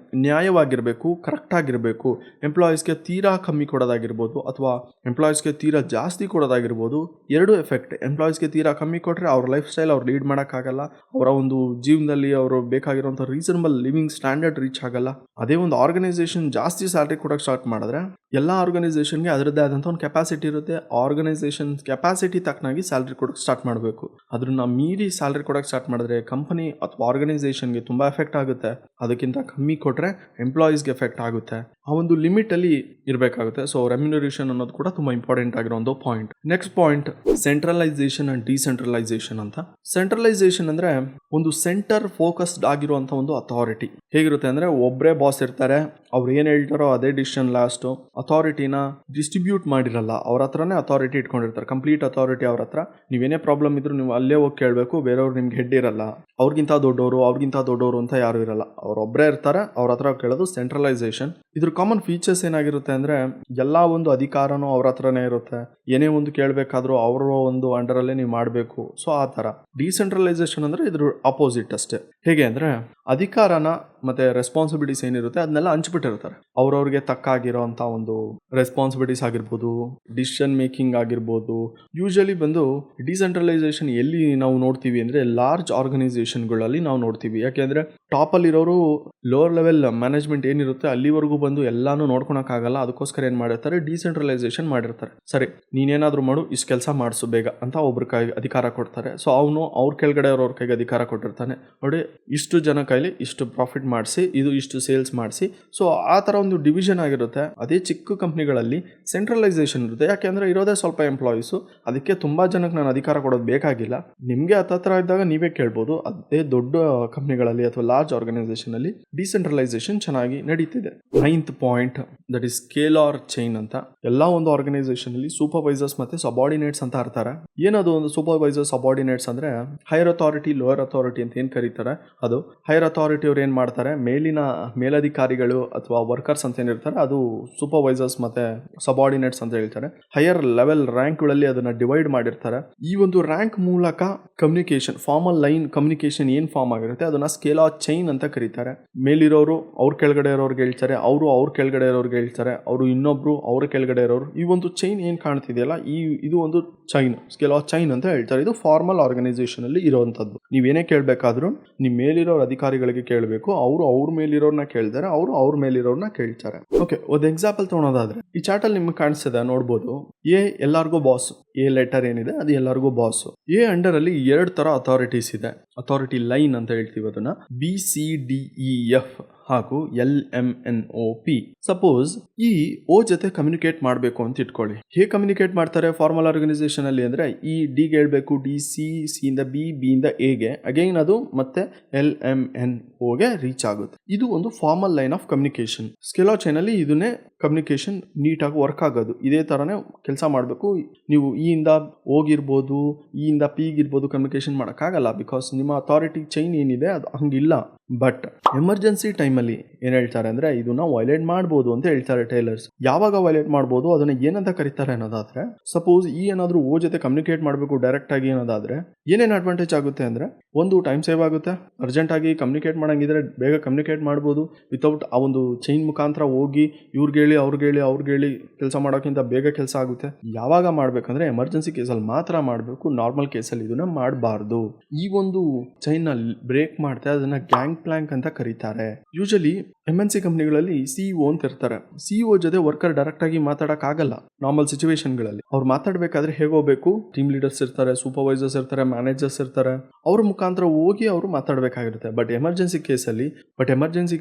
ನ್ಯಾಯವಾಗಿರಬೇಕು, ಕರೆಕ್ಟ್ ಆಗಿರಬೇಕು. ಎಂಪ್ಲಾಯೀಸ್ಗೆ ತೀರಾ ಕಮ್ಮಿ ಕೊಡೋದಾಗಿರ್ಬೋದು ಅಥವಾ ಎಂಪ್ಲಾಯೀಸ್ಗೆ ತೀರಾ ಜಾಸ್ತಿ ಕೊಡೋದಾಗಿರ್ಬೋದು. ಎರಡು ಎಫೆಕ್ಟ್. ಎಂಪ್ಲಾಯೀಸ್ಗೆ ತೀರಾ ಕಮ್ಮಿ ಕೊಟ್ಟರೆ ಅವ್ರ ಲೈಫ್ ಸ್ಟೈಲ್ ಅವ್ರು ಲೀಡ್ ಮಾಡೋಕ್ಕಾಗಲ್ಲ, ಅವರ ಒಂದು ಜೀವನದಲ್ಲಿ ಅವರು ಬೇಕಾಗಿರೋಂಥ reasonable reasonable living standard reach ಆಗಲ್ಲ. ಅದೇ ಒಂದು ಆರ್ಗನೈಸೇಷನ್ ಜಾಸ್ತಿ ಸ್ಯಾಲ್ರಿ ಕೊಡೋಕೆ ಸ್ಟಾರ್ಟ್ ಮಾಡಿದ್ರೆ ಎಲ್ಲ ಆರ್ಗನೈಸೇಷನ್ಗೆ ಅದರದ್ದೇ ಆದಂಥ ಒಂದು ಕೆಪಾಸಿಟಿ ಇರುತ್ತೆ. ಆರ್ಗನೈಸೇಷನ್ ಕೆಪಾಸಿಟಿ ತಕ್ಕನಾಗಿ ಸ್ಯಾಲ್ರಿ ಕೊಡೋಕೆ ಸ್ಟಾರ್ಟ್ ಮಾಡಬೇಕು. ಅದನ್ನ ಮೀರಿ ಸ್ಯಾಲ್ರಿ ಕೊಡೋಕೆ ಸ್ಟಾರ್ಟ್ ಮಾಡಿದ್ರೆ ಕಂಪನಿ ಅಥವಾ ಆರ್ಗನೈಸೇಷನ್ಗೆ ತುಂಬ ಎಫೆಕ್ಟ್ ಆಗುತ್ತೆ. ಅದಕ್ಕಿಂತ ಕಮ್ಮಿ ಕೊಟ್ಟರೆ ಎಂಪ್ಲಾಯೀಸ್ಗೆ ಎಫೆಕ್ಟ್ ಆಗುತ್ತೆ. ಆ ಒಂದು ಲಿಮಿಟಲ್ಲಿ ಇರಬೇಕಾಗುತ್ತೆ. ಸೊ ರೆಮ್ಯುನರೇಷನ್ ಅನ್ನೋದು ಕೂಡ ತುಂಬ ಇಂಪಾರ್ಟೆಂಟ್ ಆಗಿರೋ ಒಂದು point. Next point centralisation and decentralisation ಅಂತ. ಸೆಂಟ್ರಲೈಸೇಷನ್ ಅಂದರೆ ಒಂದು ಸೆಂಟರ್ ಫೋಕಸ್ಡ್ ಆಗಿರುವಂಥ ಒಂದು ಅಥಾರಿಟಿ. ಹೇಗಿರುತ್ತೆ ಅಂದರೆ ಒಬ್ಬರೇ ಬಾಸ್ ಇರ್ತಾರೆ, ಅವ್ರು ಏನು ಹೇಳ್ತಾರೋ ಅದೇ ಡಿಸಿಷನ್ ಲಾಸ್ಟು. ಅಥಾರಿಟಿನ ಡಿಸ್ಟ್ರಿಬ್ಯೂಟ್ ಮಾಡಿರಲ್ಲ, ಅವ್ರ ಹತ್ರನೇ ಅಥಾರಿಟಿ ಇಟ್ಕೊಂಡಿರ್ತಾರೆ, ಕಂಪ್ಲೀಟ್ ಅಥಾರಿಟಿ ಅವ್ರ ಹತ್ರ. ನೀವೇನೇ ಪ್ರಾಬ್ಲಮ್ ಇದ್ರೂ ನೀವು ಅಲ್ಲೇ ಹೋಗಿ ಕೇಳಬೇಕು, ಬೇರೆಯವ್ರು ನಿಮ್ಗೆ ಹೆಡ್ ಇರಲ್ಲ. ಅವ್ರಿಗಿಂತ ದೊಡ್ಡವರು ಅಂತ ಯಾರು ಇರಲ್ಲ, ಅವರೊಬ್ಬರೇ ಇರ್ತಾರೆ, ಅವ್ರ ಹತ್ರ ಕೇಳೋದು ಸೆಂಟ್ರಲೈಸೇಷನ್. ಇದ್ರ ಕಾಮನ್ ಫೀಚರ್ಸ್ ಏನಾಗಿರುತ್ತೆ ಅಂದರೆ ಎಲ್ಲ ಒಂದು ಅಧಿಕಾರನೂ ಅವ್ರ ಹತ್ರನೇ ಇರುತ್ತೆ. ಏನೇ ಒಂದು ಕೇಳಬೇಕಾದ್ರೂ ಅವರ ಒಂದು ಅಂಡರಲ್ಲೇ ನೀವು ಮಾಡಬೇಕು. ಸೊ ಆ ಥರ. ಡಿಸೆಂಟ್ರಲೈಸೇಷನ್ ಅಂದರೆ ಇದ್ರ ಅಪೋಸಿಟ್ ಅಷ್ಟೇ. ಹೇಗೆ ಅಂದರೆ ಅಧಿಕಾರನ ಮತ್ತು ರೆಸ್ಪಾನ್ಸಿಬಿಲಿಟೀಸ್ ಏನಿರುತ್ತೆ ಅದನ್ನೆಲ್ಲ ಹಂಚ್ಬಿಟ್ಟಿರ್ತಾರೆ. ಅವ್ರವ್ರಿಗೆ ತಕ್ಕಾಗಿರೋ ಅಂಥ ಒಂದು ರೆಸ್ಪಾನ್ಸಿಬಿಲಿಟೀಸ್ ಆಗಿರ್ಬೋದು, ಡಿಸಿಷನ್ ಮೇಕಿಂಗ್ ಆಗಿರ್ಬೋದು. ಯೂಶಲಿ ಬಂದು ಡಿಸೆಂಟ್ರಲೈಸೇಷನ್ ಎಲ್ಲಿ ನಾವು ನೋಡ್ತೀವಿ ಅಂದರೆ ಲಾರ್ಜ್ ಆರ್ಗನೈಸೇಷನ್ಗಳಲ್ಲಿ ನಾವು ನೋಡ್ತೀವಿ. ಯಾಕೆಂದರೆ ಟಾಪಲ್ಲಿರೋರು ಲೋವರ್ ಲೆವೆಲ್ ಮ್ಯಾನೇಜ್ಮೆಂಟ್ ಏನಿರುತ್ತೆ ಅಲ್ಲಿವರೆಗೂ ಬಂದು ಎಲ್ಲಾನು ನೋಡ್ಕೊಳಕ್ಕಾಗಲ್ಲ. ಅದಕ್ಕೋಸ್ಕರ ಏನು ಮಾಡಿರ್ತಾರೆ, ಡಿಸೆಂಟ್ರಲೈಸೇಷನ್ ಮಾಡಿರ್ತಾರೆ. ಸರಿ ನೀನೇನಾದರೂ ಮಾಡು, ಇಷ್ಟು ಕೆಲಸ ಮಾಡಿಸು ಬೇಗ ಅಂತ ಒಬ್ರ ಕೈಗೆ ಅಧಿಕಾರ ಕೊಡ್ತಾರೆ. ಸೊ ಅವನು ಅವ್ರ ಕೆಳಗಡೆ ಅವ್ರ ಕೈಗೆ ಅಧಿಕಾರ ಕೊಟ್ಟಿರ್ತಾನೆ. ನೋಡಿ ಇಷ್ಟು ಜನ ಕೈಲಿ ಇಷ್ಟು ಪ್ರಾಫಿಟ್ ಮಾಡಿಸಿ, ಇದು ಇಷ್ಟು ಸೇಲ್ಸ್ ಮಾಡಿಸಿ. ಸೊ ಆ ಥರ ಒಂದು ಡಿವಿಷನ್ ಆಗಿರುತ್ತೆ. ಅದೇ ಚಿಕ್ಕ ಕಂಪ್ನಿಗಳಲ್ಲಿ ಸೆಂಟ್ರಲೈಸೇಷನ್ ಇರುತ್ತೆ. ಯಾಕೆಂದರೆ ಇರೋದೇ ಸ್ವಲ್ಪ ಎಂಪ್ಲಾಯೀಸು, ಅದಕ್ಕೆ ತುಂಬ ಜನಕ್ಕೆ ನಾನು ಅಧಿಕಾರ ಕೊಡೋದು ಬೇಕಾಗಿಲ್ಲ. ನಿಮಗೆ ಹತ್ರ ಇದ್ದಾಗ ನೀವೇ ಕೇಳ್ಬೋದು. ಅದೇ ದೊಡ್ಡ ಕಂಪ್ನಿಗಳಲ್ಲಿ ಅಥವಾ ಲಾರ್ಜ್ ಆರ್ಗನೈಸೇಷನಲ್ಲಿ ಡಿಸೆಂಟ್ರಲೈಸೇಷನ್ ಚೆನ್ನಾಗಿ ನಡೀತಿದೆ. 9th point that is scalar chain ಅಂತ. ಎಲ್ಲ ಒಂದು ಆರ್ಗನೈಸೇಷನ್ ಅಲ್ಲಿ ಸೂಪರ್ವೈಸರ್ಸ್ ಮತ್ತೆ ಸಬಾರ್ಡಿನೇಟ್ಸ್ ಅಂತ ಇರ್ತಾರೆ. ಏನದು ಒಂದು ಸೂಪರ್ವೈಸರ್ ಸಬಾರ್ಡಿನೇಟ್ಸ್ ಅಂದ್ರೆ ಹೈಯರ್ ಅಥಾರಿಟಿ ಲೋಯರ್ ಅಥಾರಿಟಿ ಅಂತ ಏನ್ ಕರೀತಾರೆ ಅದು. ಹೈಯರ್ ಅಥಾರಿಟಿ ಅವ್ರು ಏನ್ ಮಾಡ್ತಾರೆ, ಮೇಲಿನ ಮೇಲಧಿಕಾರಿಗಳು ಅಥವಾ ವರ್ಕರ್ಸ್ ಅಂತ ಏನಿರ್ತಾರೆ ಅದು ಸೂಪರ್ವೈಸರ್ಸ್ ಮತ್ತೆ ಸಬಾರ್ಡಿನೇಟ್ಸ್ ಅಂತ ಹೇಳ್ತಾರೆ. ಹೈಯರ್ ಲೆವೆಲ್ ರ್ಯಾಂಕ್ಗಳಲ್ಲಿ ಅದನ್ನ ಡಿವೈಡ್ ಮಾಡಿರ್ತಾರೆ. ಈ ಒಂದು ರ್ಯಾಂಕ್ ಮೂಲಕ ಕಮ್ಯುನಿಕೇಶನ್, ಫಾರ್ಮಲ್ ಲೈನ್ ಕಮ್ಯುನಿಕೇಶನ್ ಏನ್ ಫಾರ್ಮ್ ಆಗಿರುತ್ತೆ ಅದನ್ನ ಸ್ಕೇಲಾರ್ ಚೈನ್ ಅಂತ ಕರೀತಾರೆ. ಮೇಲಿರೋರು ಅವ್ರ ಕೆಳಗಡೆ ಇರೋರ್ಗೆ ಹೇಳ್ತಾರೆ, ಅವರು ಅವ್ರ ಕೆಳಗಡೆ ಇರೋರ್ಗೆ ಹೇಳ್ತಾರೆ, ಅವರು ಇನ್ನೊಬ್ರು ಅವ್ರ ಕೆಳಗಡೆ ಇರೋರು. ಈ ಒಂದು ಚೈನ್ ಏನ್ ಕಾಣ್ತಿದೆಯಲ್ಲ ಇದು ಒಂದು ಚೈನ್, ಸ್ಕೇಲಾರ್ ಚೈನ್ ಅಂತ ಹೇಳ್ತಾರೆ. ಇದು ಫಾರ್ಮಲ್ ಆರ್ಗನೈಸೇಷನ್ ಅಲ್ಲಿ ಇರುವಂತದ್ದು. ನೀವೇನೇ ಕೇಳಬೇಕಾದ್ರೂ ನಿಮ್ ಮೇಲಿರೋ ಅಧಿಕಾರಿಗಳಿಗೆ ಕೇಳಬೇಕು, ಅವರು ಅವ್ರ ಮೇಲಿರೋರ್ನ ಕೇಳ್ತಾರೆ, ಅವರು ಅವ್ರ ಮೇಲಿರೋರ್ನ ಕೇಳ್ತಾರೆ. ಓಕೆ, ಒಂದು ಎಕ್ಸಾಂಪಲ್ ತಗೊಳೋದಾದ್ರೆ ಈ ಚಾರ್ಟ್ ಅಲ್ಲಿ ನಿಮ್ಗೆ ಕಾಣಿಸ್ತದೆ ನೋಡ್ಬೋದು. ಎ ಎಲ್ಲರಿಗೂ ಬಾಸ್, ಎ ಲೆಟರ್ ಏನಿದೆ ಅದು ಎಲ್ಲರಿಗೂ ಬಾಸ್. ಎ ಅಂಡರ್ ಅಲ್ಲಿ 2 ತರ ಅಥಾರಿಟೀಸ್ ಇದೆ. ಅಥಾರಿಟಿ ಲೈನ್ ಅಂತ ಹೇಳ್ತೀವಿ ಅದನ್ನ. BCDEF ಹಾಗೂ LMNOP. ಸಪೋಸ್ ಈ ಓ ಜೊತೆ ಕಮ್ಯುನಿಕೇಟ್ ಮಾಡಬೇಕು ಅಂತ ಇಟ್ಕೊಳ್ಳಿ. ಹೇಗೆ ಕಮ್ಯುನಿಕೇಟ್ ಮಾಡ್ತಾರೆ ಫಾರ್ಮಲ್ ಆರ್ಗನೈಸೇಷನ್ ಅಲ್ಲಿ ಅಂದ್ರೆ ಈ ಡಿಗೆ ಹೇಳ್ಬೇಕು ಡಿ, ಸಿ ಇಂದ ಬಿ, ಬಿ ಇಂದ ಎಗೆ, ಅಗೈನ್ ಅದು ಮತ್ತೆ LMNOಗೆ ರೀಚ್ ಆಗುತ್ತೆ. ಇದು ಒಂದು formal line of communication. Scalar chain ಅಲ್ಲಿ ಇದನ್ನೇ ಕಮ್ಯುನಿಕೇಶನ್ ನೀಟಾಗಿ ವರ್ಕ್ ಆಗೋದು. ಇದೇ ತರನೇ ಕೆಲಸ ಮಾಡಬೇಕು. ನೀವು ಈ ಇಂದ ಹೋಗಿರ್ಬೋದು, ಈ ಇಂದ ಪಿಗಿರ್ಬೋದು, ಕಮ್ಯುನಿಕೇಶನ್ ಮಾಡೋಕ್ಕಾಗಲ್ಲ. ಬಿಕಾಸ್ ನಿಮ್ಮ ಅಥಾರಿಟಿ ಚೈನ್ ಏನಿದೆ ಅದು ಹಂಗಿಲ್ಲ. ಬಟ್ ಎಮರ್ಜೆನ್ಸಿ ಟೈಮಲ್ಲಿ ಏನು ಹೇಳ್ತಾರೆ ಅಂದರೆ ಇದನ್ನ ವೈಲೇಟ್ ಮಾಡ್ಬೋದು ಅಂತ ಹೇಳ್ತಾರೆ ಟೈಲರ್ಸ್. ಯಾವಾಗ ವೈಲೇಟ್ ಮಾಡ್ಬೋದು ಅದನ್ನ ಏನಂತ ಕರೀತಾರೆ ಅನ್ನೋದಾದ್ರೆ, ಸಪೋಸ್ ಈ ಏನಾದರೂ ಓ ಜೊತೆ ಕಮ್ಯುನಿಕೇಟ್ ಮಾಡಬೇಕು ಡೈರೆಕ್ಟ್ ಆಗಿ ಅನ್ನೋದಾದ್ರೆ ಏನೇನು ಅಡ್ವಾಂಟೇಜ್ ಆಗುತ್ತೆ ಅಂದರೆ, ಒಂದು ಟೈಮ್ ಸೇವ್ ಆಗುತ್ತೆ. ಅರ್ಜೆಂಟ್ ಆಗಿ ಕಮ್ಯುನಿಕೇಟ್ ಮಾಡಂಗಿದ್ರೆ ಬೇಗ ಕಮ್ಯುನಿಕೇಟ್ ಮಾಡ್ಬೋದು. ವಿತೌಟ್ ಆ ಒಂದು ಚೈನ್ ಮುಖಾಂತರ ಹೋಗಿ ಇವ್ರಿಗೆ ಹೇಳಿ ಅವ್ರಿಗೆ ಹೇಳಿ ಕೆಲಸ ಮಾಡೋಕ್ಕಿಂತ ಬೇಗ ಕೆಲಸ ಆಗುತ್ತೆ. ಯಾವಾಗ ಮಾಡ್ಬೇಕಂದ್ರೆ ಎಮರ್ಜೆನ್ಸಿ ಕೇಸಲ್ಲಿ ಮಾತ್ರ ಮಾಡಬೇಕು. ನಾರ್ಮಲ್ ಕೇಸಲ್ಲಿ ಇದನ್ನ ಮಾಡಬಾರ್ದು. ಈ ಒಂದು ಚೈನ್ ನ ಬ್ರೇಕ್ ಮಾಡ್ತಾ ಅದನ್ನ ಗ್ಯಾಂಗ್ ಪ್ಲಾಂಕ್ ಅಂತ ಕರೀತಾರೆ. ಯೂಶಲಿ MNC ಕಂಪ್ನಿಗಳಲ್ಲಿ CEO ಅಂತ ಇರ್ತಾರೆ. CEO ಜೊತೆ ವರ್ಕರ್ ಡೈರೆಕ್ಟ್ ಆಗಿ ಮಾತಾಡಕ್ ಆಗಲ್ಲ. ನಾರ್ಮಲ್ ಸಿಚುವೇಶನ್ ಗಳಲ್ಲಿ ಅವ್ರು ಮಾತಾಡ್ಬೇಕಾದ್ರೆ ಹೇಗೆ ಹೋಗ್ಬೇಕು, ಟೀಮ್ ಲೀಡರ್ಸ್ ಇರ್ತಾರೆ, ಸೂಪರ್ವೈಸರ್ಸ್ ಇರ್ತಾರೆ, ಮ್ಯಾನೇಜರ್ಸ್ ಇರ್ತಾರೆ, ಅವ್ರ ಮುಖಾಂತರ ಹೋಗಿ ಅವರು ಮಾತಾಡ್ಬೇಕಾಗಿರುತ್ತೆ. ಬಟ್ ಎಮರ್ಜೆನ್ಸಿ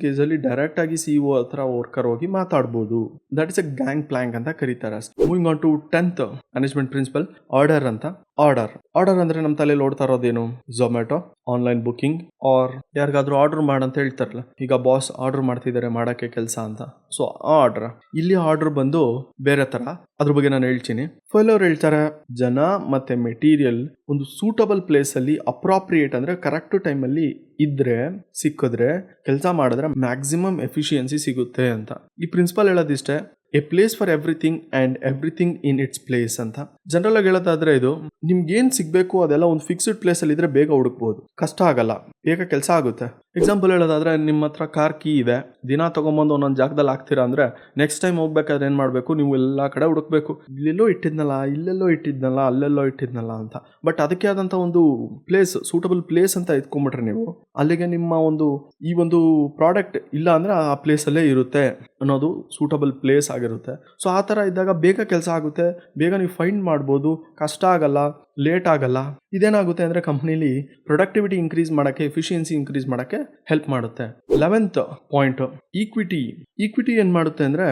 ಕೇಸಲ್ಲಿ ಡೈರೆಕ್ಟ್ ಆಗಿ CEO ಹತ್ರ ವರ್ಕರ್ ಹೋಗಿ ಮಾತಾಡ್ಬೋದು. That is a gang plank ಅಂತ ಕರೀತಾರೆ. Moving on to 10th management principle, order ಅಂತ. ಆರ್ಡರ್ ಅಂದ್ರೆ ನಮ್ಮ ತಲೆಯಲ್ಲಿ ಓಡ್ತಾ ಇರೋದೇನು, ಝೊಮ್ಯಾಟೊ ಆನ್ಲೈನ್ ಬುಕಿಂಗ್ ಆರ್ ಯಾರಿಗಾದ್ರೂ ಆರ್ಡರ್ ಮಾಡಂತ ಹೇಳ್ತಾರಲ್ಲ. ಈಗ ಬಾಸ್ ಆರ್ಡರ್ ಮಾಡ್ತಿದ್ದಾರೆ ಮಾಡಕ್ಕೆ ಕೆಲಸ ಅಂತ. ಸೊ ಆರ್ಡರ್ ಇಲ್ಲಿ ಆರ್ಡರ್ ಬಂದು ಬೇರೆ ತರ, ಅದ್ರ ಬಗ್ಗೆ ನಾನು ಹೇಳ್ತೀನಿ. ಫೈಲರ್ ಹೇಳ್ತಾರೆ ಜನ ಮತ್ತೆ ಮೆಟೀರಿಯಲ್ ಒಂದು ಸೂಟಬಲ್ ಪ್ಲೇಸ್ ಅಲ್ಲಿ ಅಪ್ರಾಪ್ರಿಯೇಟ್ ಅಂದ್ರೆ ಕರೆಕ್ಟ್ ಟೈಮ್ ಅಲ್ಲಿ ಸಿಕ್ಕಿದ್ರೆ ಕೆಲಸ ಮಾಡಿದ್ರೆ ಮ್ಯಾಕ್ಸಿಮಮ್ ಎಫಿಷಿಯನ್ಸಿ ಸಿಗುತ್ತೆ ಅಂತ. ಈ ಪ್ರಿನ್ಸಿಪಲ್ ಹೇಳೋದಿಷ್ಟೇ, a place for everything and everything in its place ಅಂತ. ಜನರಲ್ ಆಗಿ ಹೇಳೋದಾದ್ರೆ ಇದು ನಿಮ್ಗೆ ಏನು ಸಿಗಬೇಕು ಅದೆಲ್ಲ ಒಂದು ಫಿಕ್ಸ್ಡ್ ಪ್ಲೇಸಲ್ಲಿ ಇದ್ರೆ ಬೇಗ ಹುಡುಕ್ಬೋದು, ಕಷ್ಟ ಆಗಲ್ಲ, ಬೇಗ ಕೆಲಸ ಆಗುತ್ತೆ. ಎಕ್ಸಾಂಪಲ್ ಹೇಳೋದಾದ್ರೆ ನಿಮ್ಮ ಹತ್ರ ಕಾರ್ ಕೀ ಇದೆ, ದಿನ ತೊಗೊಂಬಂದು ಒಂದೊಂದು ಜಾಗದಲ್ಲಿ ಹಾಕ್ತೀರಾ ಅಂದರೆ ನೆಕ್ಸ್ಟ್ ಟೈಮ್ ಹೋಗ್ಬೇಕಾದ್ರೆ ಏನು ಮಾಡಬೇಕು, ನೀವು ಎಲ್ಲ ಕಡೆ ಹುಡುಕ್ಬೇಕು, ಇಲ್ಲೆಲ್ಲೋ ಇಟ್ಟಿದ್ನಲ್ಲ, ಇಲ್ಲೆಲ್ಲೋ ಇಟ್ಟಿದ್ನಲ್ಲ, ಅಲ್ಲೆಲ್ಲೋ ಇಟ್ಟಿದ್ನಲ್ಲ ಅಂತ. ಬಟ್ ಅದಕ್ಕೆ ಆದಂಥ ಒಂದು ಪ್ಲೇಸ್, ಸೂಟಬಲ್ ಪ್ಲೇಸ್ ಅಂತ ಇಟ್ಕೊಂಬಿಟ್ರೆ ನೀವು, ಅಲ್ಲಿಗೆ ನಿಮ್ಮ ಈ ಒಂದು ಪ್ರಾಡಕ್ಟ್ ಇಲ್ಲ ಅಂದರೆ ಆ ಪ್ಲೇಸಲ್ಲೇ ಇರುತ್ತೆ ಅನ್ನೋದು ಸೂಟಬಲ್ ಪ್ಲೇಸ್ ಆಗಿರುತ್ತೆ. ಸೊ ಆ ಥರ ಇದ್ದಾಗ ಬೇಗ ಕೆಲಸ ಆಗುತ್ತೆ, ಬೇಗ ನೀವು ಫೈಂಡ್ ಮಾಡ್ಬೋದು, ಕಷ್ಟ ಆಗಲ್ಲ, ಲೇಟ್ ಆಗಲ್ಲ. ಇದೇನಾಗುತ್ತೆ ಅಂದರೆ ಕಂಪ್ನಿಲಿ ಪ್ರೊಡಕ್ಟಿವಿಟಿ ಇನ್ಕ್ರೀಸ್ ಮಾಡೋಕ್ಕೆ, ಎಫಿಷಿಯನ್ಸಿ ಇನ್ಕ್ರೀಸ್ ಮಾಡೋಕ್ಕೆ ಹೆಲ್ಪ್ ಮಾಡುತ್ತೆ. 11th ಪಾಯಿಂಟ್, ಈಕ್ವಿಟಿ ಏನು ಮಾಡುತ್ತೆ ಅಂದರೆ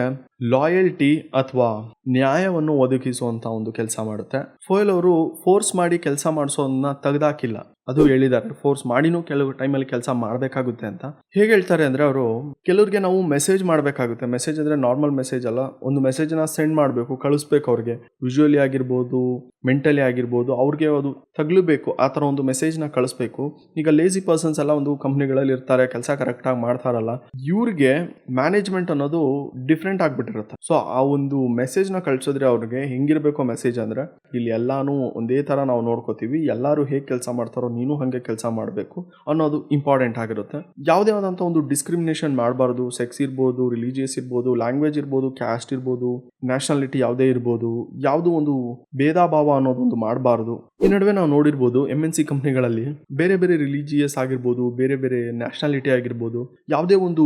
ಲಾಯಲ್ಟಿ ಅಥವಾ ನ್ಯಾಯವನ್ನು ಒದಗಿಸುವಂಥ ಒಂದು ಕೆಲಸ ಮಾಡುತ್ತೆ. ಫೋಯಲ್ ಅವರು ಫೋರ್ಸ್ ಮಾಡಿ ಕೆಲಸ ಮಾಡಿಸೋದನ್ನ ತೆಗೆದಾಕಿಲ್ಲ, ಅದು ಹೇಳಿದ್ದಾರೆ. ಫೋರ್ಸ್ ಮಾಡಿನೂ ಕೆಲವು ಟೈಮಲ್ಲಿ ಕೆಲಸ ಮಾಡಬೇಕಾಗುತ್ತೆ ಅಂತ. ಹೇಗೆ ಹೇಳ್ತಾರೆ ಅಂದರೆ ಅವರು, ಕೆಲವ್ರಿಗೆ ನಾವು ಮೆಸೇಜ್ ಮಾಡಬೇಕಾಗುತ್ತೆ. ಮೆಸೇಜ್ ಅಂದರೆ ನಾರ್ಮಲ್ ಮೆಸೇಜ್ ಅಲ್ಲ, ಒಂದು ಮೆಸೇಜನ್ನ ಸೆಂಡ್ ಮಾಡಬೇಕು, ಕಳಿಸ್ಬೇಕು ಅವ್ರಿಗೆ. ವಿಜುವಲಿ ಆಗಿರ್ಬೋದು, ಮೆಂಟಲಿ ಆಗಿರ್ಬೋದು, ಅವ್ರಿಗೆ ಅದು ತಗಲಬೇಕು, ಆ ಥರ ಒಂದು ಮೆಸೇಜ್ನ ಕಳಿಸ್ಬೇಕು. ಈಗ ಲೇಜಿ ಪರ್ಸನ್ಸ್ ಎಲ್ಲ ಒಂದು ಕಂಪ್ನಿಗಳಲ್ಲಿ ಇರ್ತಾರೆ, ಕೆಲಸ ಕರೆಕ್ಟಾಗಿ ಮಾಡ್ತಾರಲ್ಲ, ಇವ್ರಿಗೆ ಮ್ಯಾನೇಜ್ಮೆಂಟ್ ಅನ್ನೋದು ಡಿಫ್ರೆಂಟ್ ಆಗಿಬಿಟ್ಟಿರುತ್ತೆ. ಸೊ ಆ ಒಂದು ಮೆಸೇಜ್ನ ಕಳಿಸಿದ್ರೆ ಅವ್ರಿಗೆ ಹೆಂಗಿರಬೇಕು ಮೆಸೇಜ್ ಅಂದರೆ, ಇಲ್ಲಿ ಎಲ್ಲಾನು ಒಂದೇ ಥರ ನಾವು ನೋಡ್ಕೋತೀವಿ, ಎಲ್ಲರೂ ಹೇಗೆ ಕೆಲಸ ಮಾಡ್ತಾರೋ ನೀನು ಹಾಗೆ ಕೆಲಸ ಮಾಡಬೇಕು ಅನ್ನೋದು ಇಂಪಾರ್ಟೆಂಟ್ ಆಗಿರುತ್ತೆ. ಯಾವುದೇ ಆದಂಥ ಒಂದು ಡಿಸ್ಕ್ರಿಮಿನೇಷನ್ ಮಾಡಬಾರ್ದು. ಸೆಕ್ಸ್ ಇರ್ಬೋದು, ರಿಲಿಜಿಯಸ್ ಇರ್ಬೋದು, ಲ್ಯಾಂಗ್ವೇಜ್ ಇರ್ಬೋದು, ಕ್ಯಾಸ್ಟ್ ಇರ್ಬೋದು, ನ್ಯಾಷನಾಲಿಟಿ ಯಾವುದೇ ಇರ್ಬೋದು, ಯಾವುದೋ ಒಂದು ಭೇದ ಭಾವ ಅನ್ನೋದೊಂದು ಮಾಡಬಾರ್ದು. ಈ ನಡುವೆ ನಾವು ನೋಡಿರ್ಬೋದು MNC ಕಂಪ್ನಿಗಳಲ್ಲಿ ಬೇರೆ ಬೇರೆ ರಿಲಿಜಿಯಸ್ ಆಗಿರ್ಬೋದು, ಬೇರೆ ಬೇರೆ ನ್ಯಾಷನಾಲಿಟಿ ಆಗಿರ್ಬೋದು, ಯಾವುದೇ ಒಂದು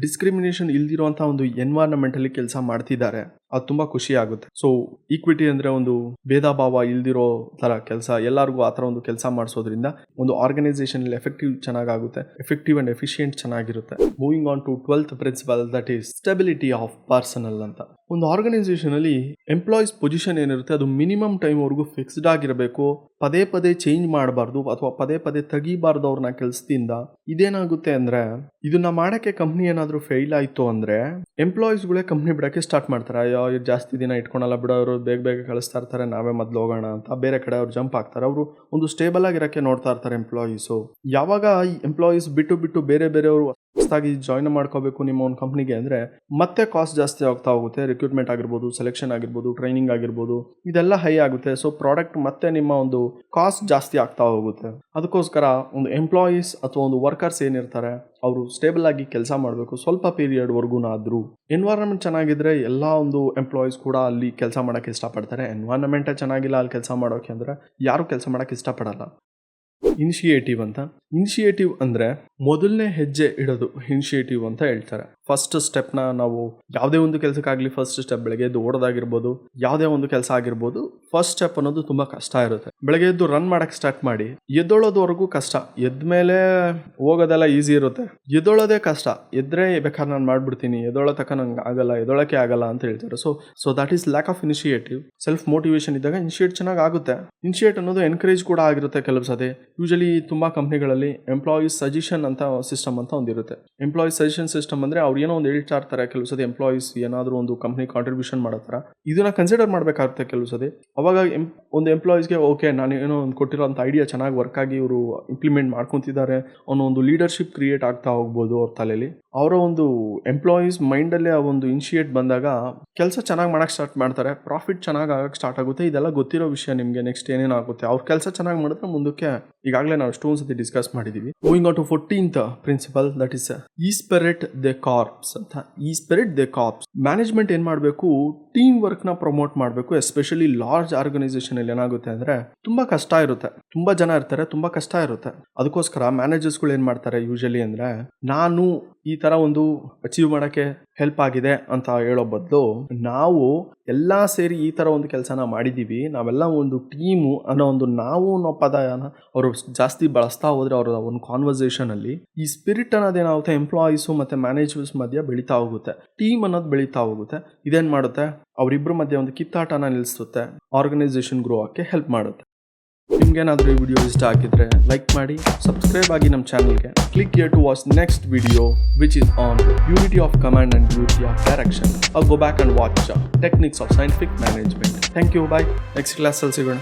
ಡಿಸ್ಕ್ರಿಮಿನೇಷನ್ ಇಲ್ದಿರುವಂಥ ಒಂದು ಎನ್ವೈರನ್ಮೆಂಟಲ್ಲಿ ಕೆಲಸ ಮಾಡ್ತಿದ್ದಾರೆ. ಅದು ತುಂಬ ಖುಷಿ ಆಗುತ್ತೆ. ಸೊ ಈಕ್ವಿಟಿ ಅಂದರೆ ಒಂದು ಭೇದ ಭಾವ ಇಲ್ದಿರೋ ಥರ ಕೆಲಸ, ಎಲ್ಲರಿಗೂ ಆ ಥರ ಒಂದು ಕೆಲಸ ಮಾಡಿಸೋದ್ರಿಂದ ಒಂದು ಆರ್ಗನೈಸೇಷನ್ ಚೆನ್ನಾಗುತ್ತೆ, ಎಫೆಕ್ಟಿವ್ ಆ್ಯಂಡ್ ಎಫಿಷಿಯೆಂಟ್ ಚೆನ್ನಾಗಿರುತ್ತೆ. Moving on to 12th principle, that is stability of personnel ಅಂತ. ಒಂದು ಆರ್ಗನೈಸೇಷನಲ್ಲಿ ಎಂಪ್ಲಾಯೀಸ್ ಪೊಸಿಷನ್ ಏನಿರುತ್ತೆ ಅದು ಮಿನಿಮಮ್ ಟೈಮ್ವರೆಗೂ ಫಿಕ್ಸ್ಡ್ ಆಗಿರಬೇಕು. ಪದೇ ಪದೇ ಚೇಂಜ್ ಮಾಡಬಾರ್ದು ಅಥವಾ ಪದೇ ಪದೇ ತೆಗಿಬಾರ್ದು ಅವ್ರನ್ನ ಕೆಲಸದಿಂದ. ಇದೇನಾಗುತ್ತೆ ಅಂದರೆ, ಇದನ್ನ ಮಾಡೋಕ್ಕೆ ಕಂಪ್ನಿ ಏನಾದರೂ ಫೇಲ್ ಆಯಿತು ಅಂದರೆ ಎಂಪ್ಲಾಯೀಸ್ಗಳೇ ಕಂಪ್ನಿ ಬಿಡೋಕ್ಕೆ ಸ್ಟಾರ್ಟ್ ಮಾಡ್ತಾರೆ. ಅಯ್ಯೋ ಇವ್ರು ಜಾಸ್ತಿ ದಿನ ಇಟ್ಕೊಳಲ್ಲ ಬಿಡೋ, ಅವರು ಬೇಗ ಬೇಗ ಕಳಿಸ್ತಾ ಇರ್ತಾರೆ, ನಾವೇ ಮೊದಲು ಹೋಗೋಣ ಅಂತ ಬೇರೆ ಕಡೆ ಅವ್ರು ಜಂಪ್ ಆಗ್ತಾರೆ. ಅವರು ಒಂದು ಸ್ಟೇಬಲ್ ಆಗಿರೋಕ್ಕೆ ನೋಡ್ತಾ ಇರ್ತಾರೆ ಎಂಪ್ಲಾಯೀಸು. ಯಾವಾಗ ಈ ಎಂಪ್ಲಾಯೀಸ್ ಬಿಟ್ಟು ಬೇರೆ ಬೇರೆಯವರು ಹೊಸದಾಗಿ ಜಾಯ್ನ್ ಮಾಡ್ಕೋಬೇಕು ನಿಮ್ಮ ಒಂದು ಕಂಪ್ನಿಗೆ ಅಂದರೆ ಮತ್ತೆ ಕಾಸ್ಟ್ ಜಾಸ್ತಿ ಆಗ್ತಾ ಹೋಗುತ್ತೆ. ರಿಕ್ರೂಟ್ಮೆಂಟ್ ಆಗಿರ್ಬೋದು, ಸೆಲೆಕ್ಷನ್ ಆಗಿರ್ಬೋದು, ಟ್ರೈನಿಂಗ್ ಆಗಿರ್ಬೋದು, ಇದೆಲ್ಲ ಹೈ ಆಗುತ್ತೆ. ಸೊ ಪ್ರಾಡಕ್ಟ್ ಮತ್ತೆ ನಿಮ್ಮ ಒಂದು ಕಾಸ್ಟ್ ಜಾಸ್ತಿ ಆಗ್ತಾ ಹೋಗುತ್ತೆ. ಅದಕ್ಕೋಸ್ಕರ ಒಂದು ಎಂಪ್ಲಾಯೀಸ್ ಅಥವಾ ಒಂದು ವರ್ಕರ್ಸ್ ಏನಿರ್ತಾರೆ ಅವರು ಸ್ಟೇಬಲ್ ಆಗಿ ಕೆಲಸ ಮಾಡಬೇಕು, ಸ್ವಲ್ಪ ಪೀರಿಯಡ್ವರೆಗೂನಾದರೂ. ಎನ್ವೈರನ್ಮೆಂಟ್ ಚೆನ್ನಾಗಿದ್ರೆ ಎಲ್ಲ ಒಂದು ಎಂಪ್ಲಾಯೀಸ್ ಕೂಡ ಅಲ್ಲಿ ಕೆಲಸ ಮಾಡೋಕ್ಕೆ ಇಷ್ಟಪಡ್ತಾರೆ. ಎನ್ವೈರನ್ಮೆಂಟೇ ಚೆನ್ನಾಗಿಲ್ಲ ಅಲ್ಲಿ ಕೆಲಸ ಮಾಡೋಕ್ಕೆ ಅಂದರೆ ಯಾರು ಕೆಲಸ ಮಾಡೋಕ್ಕೆ ಇಷ್ಟಪಡಲ್ಲ. ಇನಿಷಿಯೇಟಿವ್ ಅಂತ. ಇನಿಷಿಯೇಟಿವ್ ಅಂದರೆ ಮೊದಲನೇ ಹೆಜ್ಜೆ ಇಡೋದು ಇನಿಷಿಯೇಟಿವ್ ಅಂತ ಹೇಳ್ತಾರೆ. ಫಸ್ಟ್ ಸ್ಟೆಪ್ನ ನಾವು ಯಾವುದೇ ಒಂದು ಕೆಲಸಕ್ಕಾಗಲಿ ಫಸ್ಟ್ ಸ್ಟೆಪ್, ಬೆಳಗ್ಗೆ ಎದ್ದು ಓಡೋದಾಗಿರ್ಬೋದು, ಯಾವುದೇ ಒಂದು ಕೆಲಸ ಆಗಿರ್ಬೋದು, ಫಸ್ಟ್ ಸ್ಟೆಪ್ ಅನ್ನೋದು ತುಂಬ ಕಷ್ಟ ಇರುತ್ತೆ. ಬೆಳಗ್ಗೆ ಎದ್ದು ರನ್ ಮಾಡೋಕ್ಕೆ ಸ್ಟಾರ್ಟ್ ಮಾಡಿ ಎದ್ದೊಳೋದವರೆಗೂ ಕಷ್ಟ, ಎದ್ದ ಮೇಲೆ ಹೋಗೋದೆಲ್ಲ ಈಸಿ ಇರುತ್ತೆ. ಎದ್ದೊಳೋದೇ ಕಷ್ಟ, ಎದ್ರೆ ಬೇಕಾದ್ರೆ ನಾನು ಮಾಡ್ಬಿಡ್ತೀನಿ, ಎದ್ದೊಳೋ ತಕ್ಕ ನಂಗೆ ಆಗಲ್ಲ, ಎದ್ದೊಳಕ್ಕೆ ಆಗಲ್ಲ ಅಂತ ಹೇಳ್ತಾರೆ. So that is lack of initiative. Self motivation ಇದ್ದಾಗ ಇನಿಷಿಯೇಟ್ ಚೆನ್ನಾಗಿ ಆಗುತ್ತೆ. ಇನಿಷಿಯೇಟ್ ಅನ್ನೋದು ಎನ್ಕರೇಜ್ ಕೂಡ ಆಗಿರುತ್ತೆ ಕೆಲವು ಸತಿ. ಯೂಶಲಿ ತುಂಬ ಕಂಪ್ನಿಗಳಲ್ಲಿ ಎಂಪ್ಲಾಯೀಸ್ ಸಜೆಷನ್ ಅಂತ ಸಿಸ್ಟಮ್ ಅಂತ ಒಂದಿರುತ್ತೆ. ಎಂಪ್ಲಾಯೀಸ್ ಸಜೆಷನ್ ಸಿಸ್ಟಮ್ ಅಂದರೆ ಅವ್ರು ಏನೋ ಒಂದು ಹೇಳ್ತಾ ಇರ್ತಾರೆ. ಕೆಲವು ಸತಿ ಎಂಪ್ಲಾಯೀಸ್ ಏನಾದರೂ ಒಂದು ಕಂಪ್ನಿ ಕಾಂಟ್ರಿಬ್ಯೂಷನ್ ಮಾಡೋ ಥರ ಇದನ್ನ ಕನ್ಸಿಡರ್ ಮಾಡಬೇಕಾಗುತ್ತೆ ಕೆಲವು ಸತಿ. ಅವಾಗ ಒಂದು ಎಂಪ್ಲಾಯೀಸ್ಗೆ ಓಕೆ, ನಾನು ಏನೋ ಒಂದು ಕೊಟ್ಟಿರೋಂಥ ಐಡಿಯಾ ಚೆನ್ನಾಗಿ ವರ್ಕ್ ಆಗಿ ಇವರು ಇಂಪ್ಲಿಮೆಂಟ್ ಮಾಡ್ಕೊತಿದ್ದಾರೆ ಅನ್ನೋ ಒಂದು ಲೀಡರ್ಶಿಪ್ ಕ್ರಿಯೇಟ್ ಆಗ್ತಾ ಹೋಗ್ಬೋದು ಅವ್ರ ತಲೆಯಲ್ಲಿ. ಅವರ ಒಂದು ಎಂಪ್ಲಾಯೀಸ್ ಮೈಂಡಲ್ಲೇ ಆ ಒಂದು ಇನಿಷಿಯೇಟ್ ಬಂದಾಗ ಕೆಲಸ ಚೆನ್ನಾಗಿ ಮಾಡೋಕ್ಕೆ ಸ್ಟಾರ್ಟ್ ಮಾಡ್ತಾರೆ, ಪ್ರಾಫಿಟ್ ಚೆನ್ನಾಗಿ ಆಗಕ್ಕೆ ಸ್ಟಾರ್ಟ್ ಆಗುತ್ತೆ. ಇದೆಲ್ಲ ಗೊತ್ತಿರೋ ವಿಷಯ ನಿಮಗೆ. ನೆಕ್ಸ್ಟ್ ಏನೇನಾಗುತ್ತೆ, ಅವ್ರ ಕೆಲಸ ಚೆನ್ನಾಗಿ ಮಾಡಿದ್ರೆ ಮುಂದಕ್ಕೆ ಈಗಾಗಲೇ ನಾವು ಎಷ್ಟೊಂದು ಸತಿ ಡಿಸ್ಕಸ್ ಮಾಡಿದ್ದೀವಿ. Moving on to 14th principle, that is esprit de corps ಅಂತ. ಎಸ್ಪಿರಿಟ್ ಡೆ ಕಾರ್ಪ್ಸ್ ಮ್ಯಾನೇಜ್ಮೆಂಟ್ ಏನು ಮಾಡಬೇಕು, ಟೀಮ್ ವರ್ಕ್ನ ಪ್ರಮೋಟ್ ಮಾಡಬೇಕು. ಎಸ್ಪೆಷಲಿ ಲಾರ್ಜ್ ಆರ್ಗನೈಸೇಷನಲ್ಲಿ ಏನಾಗುತ್ತೆ ಅಂದರೆ ತುಂಬ ಕಷ್ಟ ಇರುತ್ತೆ, ತುಂಬ ಜನ ಇರ್ತಾರೆ, ತುಂಬ ಕಷ್ಟ ಇರುತ್ತೆ. ಅದಕ್ಕೋಸ್ಕರ ಮ್ಯಾನೇಜರ್ಸ್ಗಳು ಏನು ಮಾಡ್ತಾರೆ ಯೂಶಲಿ ಅಂದರೆ, ನಾನು ಈ ಥರ ಒಂದು ಅಚೀವ್ ಮಾಡೋಕ್ಕೆ ಹೆಲ್ಪ್ ಆಗಿದೆ ಅಂತ ಹೇಳೋ ಬದಲು, ನಾವು ಎಲ್ಲ ಸೇರಿ ಈ ಥರ ಒಂದು ಕೆಲಸನ ಮಾಡಿದ್ದೀವಿ, ನಾವೆಲ್ಲ ಒಂದು ಟೀಮು ಅನ್ನೋ ಒಂದು ನಾವು ಅನ್ನೋ ಪದನ ಅವರು ಜಾಸ್ತಿ ಬಳಸ್ತಾ ಹೋದರೆ ಅವರ ಒಂದು ಕಾನ್ವರ್ಸೇಷನಲ್ಲಿ ಈ ಸ್ಪಿರಿಟ್ ಅನ್ನೋದೇನಾಗುತ್ತೆ ಎಂಪ್ಲಾಯೀಸು ಮತ್ತು ಮ್ಯಾನೇಜರ್ಸ್ ಮಧ್ಯೆ ಬೆಳೀತಾ ಹೋಗುತ್ತೆ, ಟೀಮ್ ಅನ್ನೋದು ಬೆಳೀತಾ ಹೋಗುತ್ತೆ. ಇದೇನು ಮಾಡುತ್ತೆ, ಅವರಿಬ್ಬರ ಮಧ್ಯೆ ಒಂದು ಕಿತ್ತಾಟನ ನಿಲ್ಲಿಸುತ್ತೆ, ಆರ್ಗನೈಸೇಷನ್ ಗ್ರೋ ಆಗೋಕ್ಕೆ ಹೆಲ್ಪ್ ಮಾಡುತ್ತೆ. ನಿಮ್ಗೇನಾದರೂ ಈ ವಿಡಿಯೋ ಇಷ್ಟ ಆಗಿದ್ರೆ ಲೈಕ್ ಮಾಡಿ, ಸಬ್ಸ್ಕ್ರೈಬ್ ಆಗಿ ನಮ್ಮ ಚಾನಲ್ಗೆ. Click here to watch next video which is on unity of command and unity of direction. I'll go back and watch techniques of scientific management. Thank you, bye. Next ಕ್ಲಾಸಲ್ಲಿ ಸಿಗೋಣ.